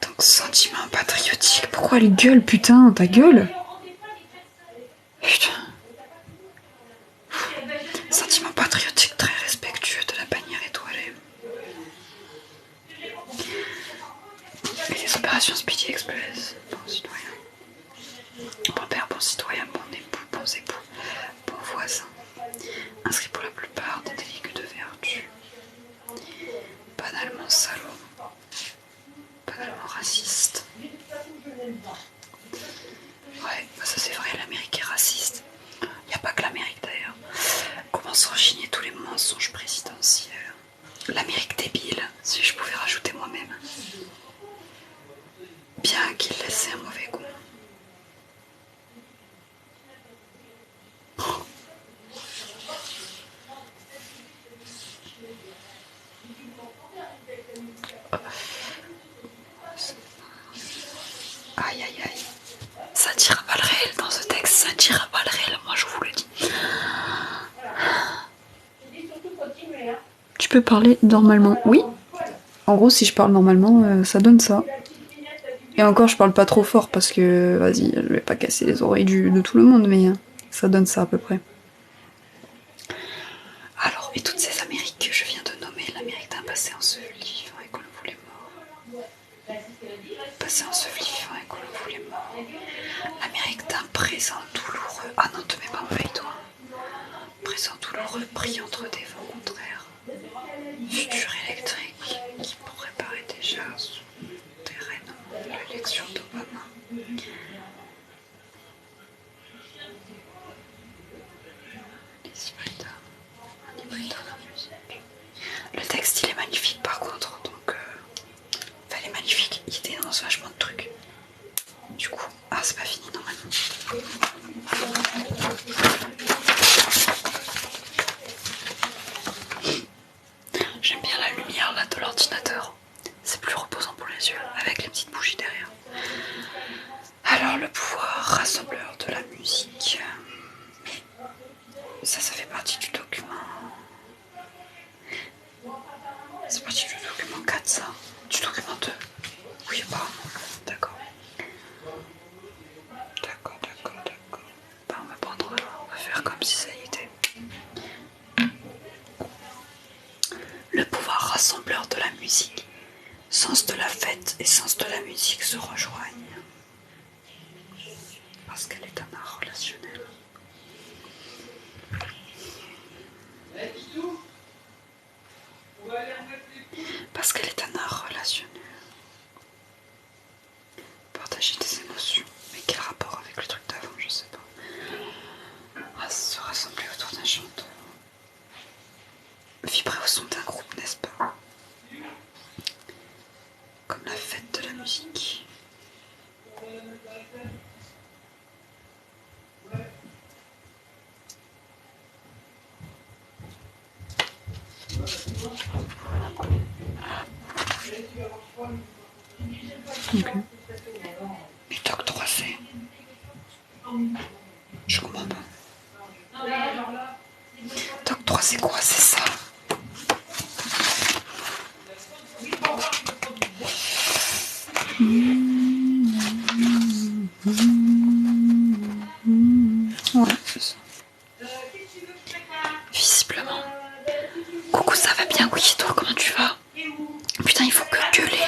Donc, sentiments patriotiques. Pourquoi elle gueule, putain, ta gueule? Putain. Sentiments patriotiques très respectueux de la bannière étoilée. Et les opérations Speedy Express. Bon citoyen. Bon père, bon citoyen, bon époux, bons époux, bon voisin. Inscrit pour la plupart dans des ligues de vertu. Banalement salaud. Banalement raciste. Ouais, ça c'est vrai, l'Amérique est raciste. Il n'y a pas que l'Amérique d'ailleurs. Comment s'enchigner tous les mensonges présidentiels. L'Amérique débile, si je pouvais rajouter moi-même. Bien qu'il laissait un mauvais goût. Aïe aïe aïe. Ça tire à balles réelles dans ce texte, ça tire à balles réelles, moi je vous le dis. Tu peux parler normalement, oui. En gros, si je parle normalement, ça donne ça. Et encore, je parle pas trop fort parce que, vas-y, je vais pas casser les oreilles de tout le monde, mais ça donne ça à peu près. Alors, et toutes ces Amériques que je viens de nommer, l'Amérique d'un passé enseveli, vivant et qu'on le voulait mort. Passé enseveli, vivant et qu'on le voulait mort. L'Amérique d'un présent douloureux. Ah non, te mets pas en veille, toi. Présent douloureux, pris entre des vents contraires. Futur électrique qui préparait déjà sous terrain l'élection d'Obama. Le texte il est magnifique par contre, donc enfin, il est magnifique, il dénonce vachement de trucs. Du coup, ah c'est pas fini normalement. J'aime bien la lumière là de l'ordinateur, c'est plus reposant pour les yeux, avec les petites bougies derrière. Alors le pouvoir rassembleur de la musique, ça fait partie du document. C'est parti du document 4 ça. Du document 2. Oui apparemment. D'accord. D'accord. Bah, on va faire comme si ça y était. Le pouvoir rassembleur de la musique. Sens de la fête et sens de la musique se rejoignent. Parce qu'elle est un art relationnel. Parce qu'elle est un art relationnel. Partager des émotions. Mais quel rapport avec le truc d'avant, je sais pas. Se rassembler autour d'un chanteur. Vibrer au son d'un groupe, n'est-ce pas? Comme la fête de la musique. Ok. Et toc 3C. Je comprends pas. Toc 3 c'est quoi? C'est ça? Ouais, c'est ça. Visiblement. Coucou, ça va bien? Oui, toi, comment tu vas? Putain, il faut que gueuler.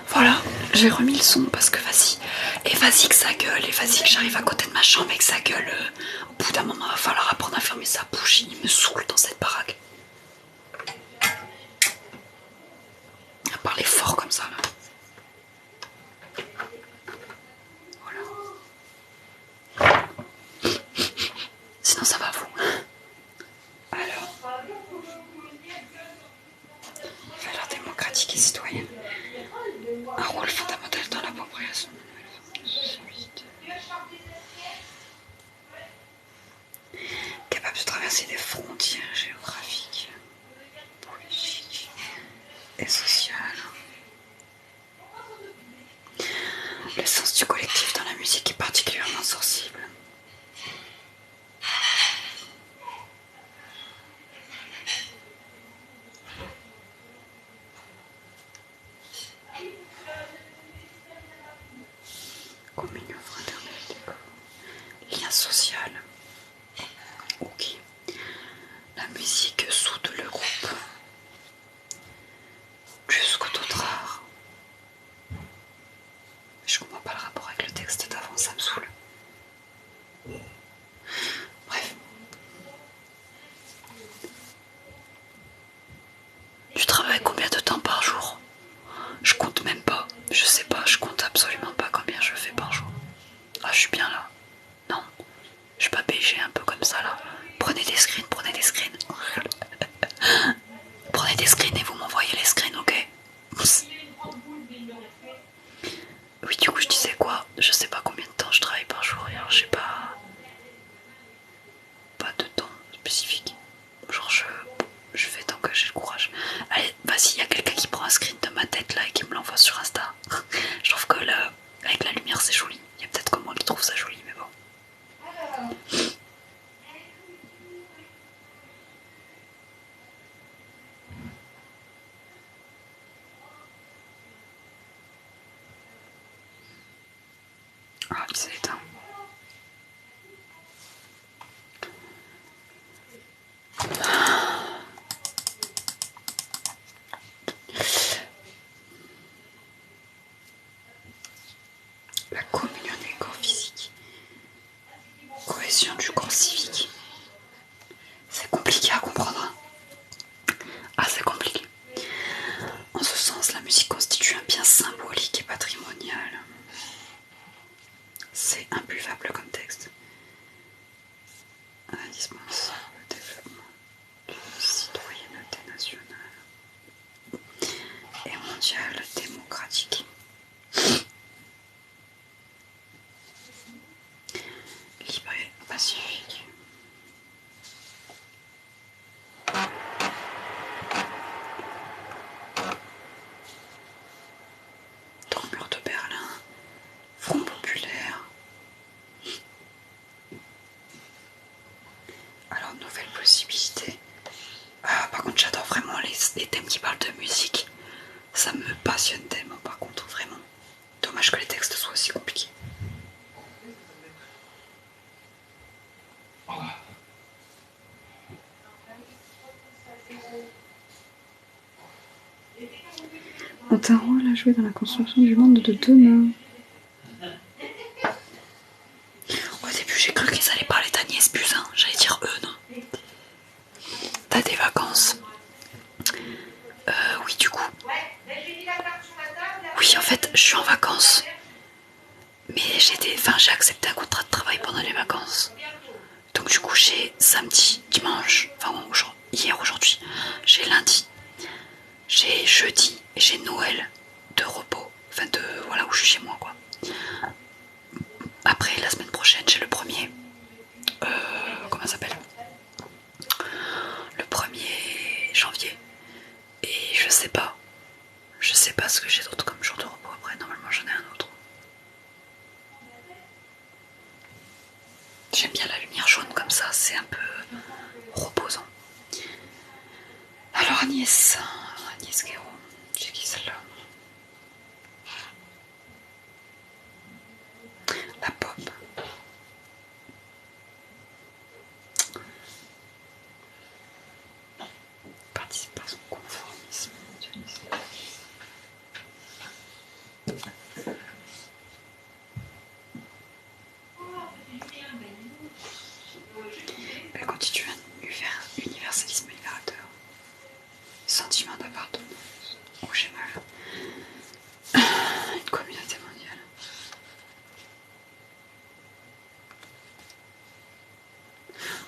Voilà, j'ai remis le son parce que vas-y. Et vas-y que ça gueule, et vas-y que j'arrive à côté de ma chambre et que ça gueule. Au bout d'un moment, il va falloir apprendre à fermer sa bouche. Il me saoule dans cette baraque. À parler fort comme ça là. Voilà. Sinon ça va vous. Alors, valeurs démocratiques et citoyennes. Un rôle fondamental dans l'appropriation. Capable de traverser des frontières géographiques, politiques et sociales. Le sens du collectif dans la musique est particulièrement sensible. Communion fraternelle, lien social. Ok. La musique soude le groupe. Plus que d'autres arts. Je comprends pas le rapport avec le texte d'avant, ça me saoule. Bref. Tu travailles combien de temps par jour? Je compte même pas. Je sais pas, je compte absolument pas combien je fais par jour. Ah, je suis bien là. Non, je suis pas BG un peu comme ça là. Prenez des screens, prenez des screens. Prenez des screens et vous m'envoyez les screens, ok? Oui, du coup, je disais quoi? Je sais pas combien de temps je travaille par jour. Alors, j'ai pas de temps spécifique. Genre, je fais tant que j'ai le courage. Allez, vas-y, y a quelqu'un qui prend un screen de ma tête là et qui me l'envoie sur Insta. Je trouve que là, avec la lumière, c'est joli. Il y a peut-être que moi qui trouve ça joli, mais bon. Ah, il s'est éteint. La communion du corps physique. Cohésion du corps civique. C'est compliqué à comprendre. Hein. Ah, c'est compliqué. En ce sens, la musique constitue un bien symbolique et patrimonial. C'est imbuvable comme texte. Indispensable au développement d'une citoyenneté nationale et mondiale démocratique. Libre et pacifique. Dans le mur de Berlin, Front populaire. Alors, nouvelle possibilité. Ah, par contre, j'adore vraiment les thèmes qui parlent de musique. Ça me passionne tellement, par contre, vraiment. Dommage que les textes soient aussi compliqués. On a un rôle à jouer dans la construction du monde de demain. Au début, j'ai cru qu'ils allaient parler d'Agnès Buzyn. J'allais dire eux, non. T'as des vacances? Oui, du coup. Oui, en fait, je suis en vacances. Mais j'ai accepté un contrat de travail pendant les vacances. Donc du coup, j'ai samedi, dimanche, hier, aujourd'hui. J'ai lundi, j'ai jeudi et j'ai Noël de repos. Enfin, voilà, où je suis chez moi, quoi. Après, la semaine prochaine, j'ai le premier. Comment ça s'appelle? Le 1er janvier. Et je sais pas. Je sais pas ce que j'ai d'autre comme jour de repos après. Normalement, j'en ai un autre. J'aime bien la lumière jaune comme ça, c'est un peu reposant. Alors Agnès Guéraud, c'est qui celle-là? La pop. Participation, conformisme, mondialisme. le quotidien universalisme libérateur. Sentiment d'appartenance. Oh, j'ai mal. Une communauté mondiale.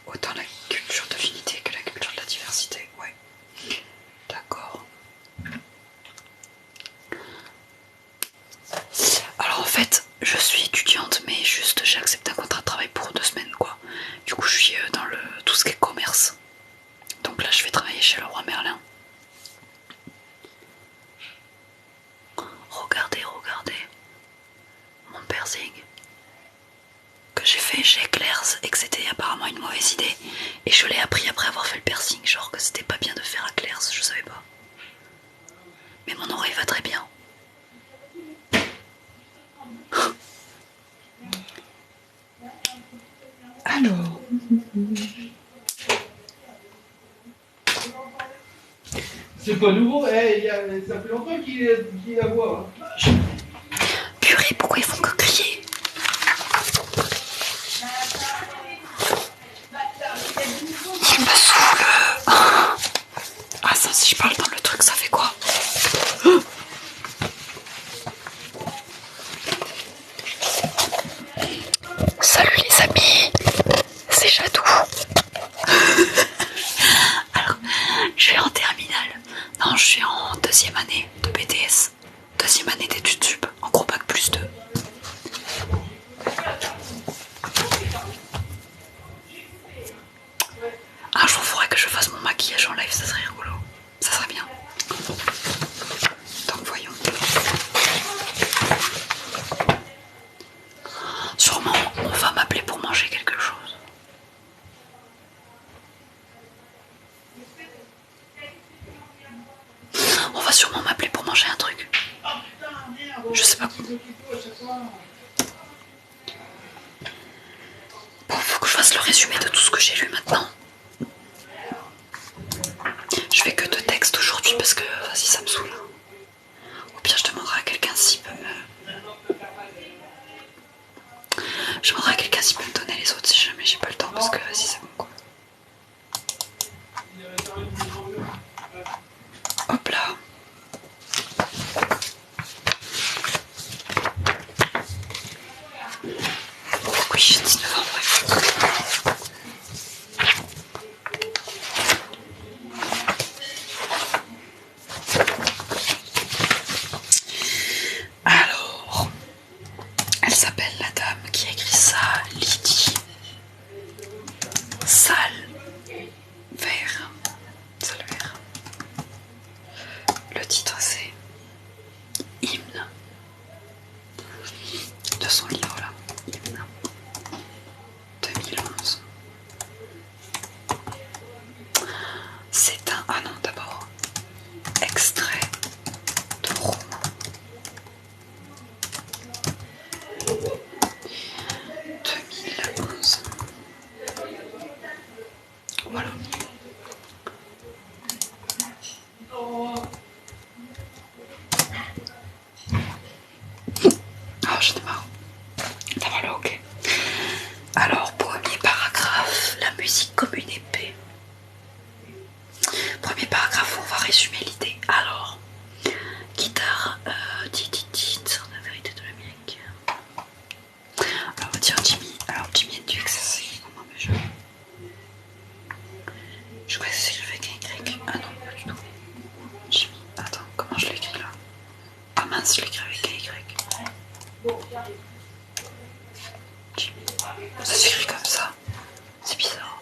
Autant la culture de l'unité que la culture de la diversité. Ouais. D'accord. Alors en fait, je suis étudiante, mais juste j'accepte un contrat de travail pour 2 semaines quoi. Du coup, je suis dans tout ce qui est commerce. Donc là, je vais travailler chez le roi Merlin. Regardez mon piercing que j'ai fait chez Claire's et que c'était apparemment une mauvaise idée. Et je l'ai appris après avoir fait le piercing, genre que c'était pas bien de faire à Claire's, je savais pas. Mais mon oreille va très bien. Alors. C'est pas nouveau, ça fait longtemps qu'il la voit. Purée, pourquoi ils font que crier? Il me saoule. Ah ça, si je parle dans le truc, ça fait quoi? Salut les amis, c'est Jadou. Alors, je suis en terminale. Non, je suis en 2e année de BTS. 2e année d'études sup, en gros bac plus 2. Un jour, il faudrait que je fasse mon maquillage en live, ça serait rigolo. Ça serait bien. Donc voyons. Sûrement, on va m'appeler pour manger quelque chose. On va sûrement m'appeler pour manger un truc. Je sais pas. Bon, faut que je fasse le résumé de tout ce que j'ai lu maintenant. Je fais que 2 textes aujourd'hui parce que vas-y, ça me saoule. Au pire, je demanderai à quelqu'un s'il peut Je demanderai à quelqu'un s'il peut me donner les autres si jamais j'ai pas le temps parce que vas-y, c'est bon quoi. Hop là. Oui, j'ai 19 ans, bref. Alors, elle s'appelle la dame qui a écrit ça, Lydie Salvert. Le titre c'est Hymne de son livre là. Hymne 2011. C'est un... Ah non, d'abord. Extrait de roman. 2011. Voilà. Ah, j'en ai marre. Ça va là, ok. Alors, premier paragraphe, la musique comme une épée. Premier paragraphe, on va résumer l'idée. Alors, guitare, sur la vérité de l'Amérique. Alors, on va dire Jimmy. Alors, Jimmy Hendrix, c'est comment déjà? Je crois que c'est écrit avec un Y. Ah non, pas du tout. Jimmy, attends, comment je l'écris là? Ah mince, je l'écris avec un Y. Jimmy. Ça s'écrit comme ça. C'est bizarre.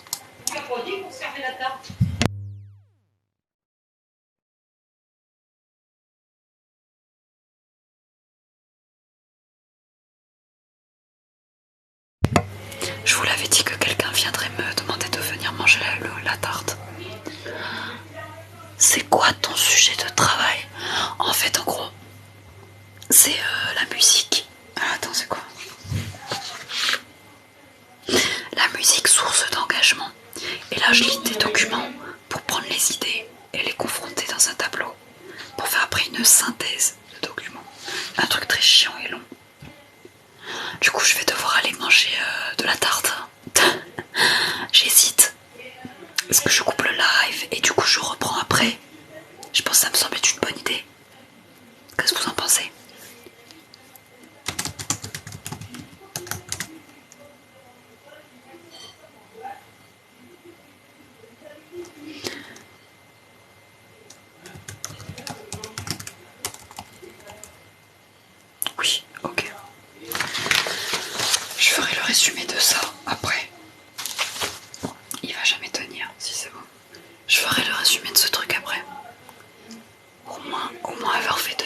Je vous l'avais dit que quelqu'un viendrait me demander de venir manger la tarte. C'est quoi ton sujet de travail? En fait, en gros, c'est la musique. Ah, attends, c'est quoi? La musique, source d'engagement. Et là, je lis des documents pour prendre les idées et les confronter dans un tableau pour faire après une synthèse de documents. Un truc très chiant et long. Du coup, je vais devoir aller manger de la tarte. J'hésite Il va jamais tenir, si c'est bon. Je ferai le résumé de ce truc après. Au moins avoir fait de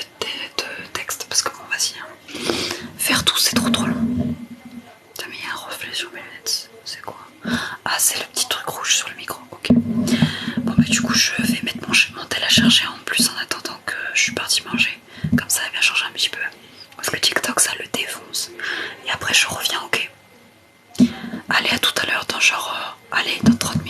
texte, parce que bon, vas-y. Hein. Faire tout, c'est trop long. Putain, mais il y a un reflet sur mes lunettes. C'est quoi? Ah, c'est le petit truc rouge sur le micro. Ok. Bon, bah, du coup, je vais mettre mon tel à charger en plus en attendant que je suis partie manger. Comme ça, elle va changer un petit peu. Parce que TikTok, ça le défonce. Et après, je reviens, ok. Allez, à tout à l'heure, dans genre. Allez, dans 30 minutes.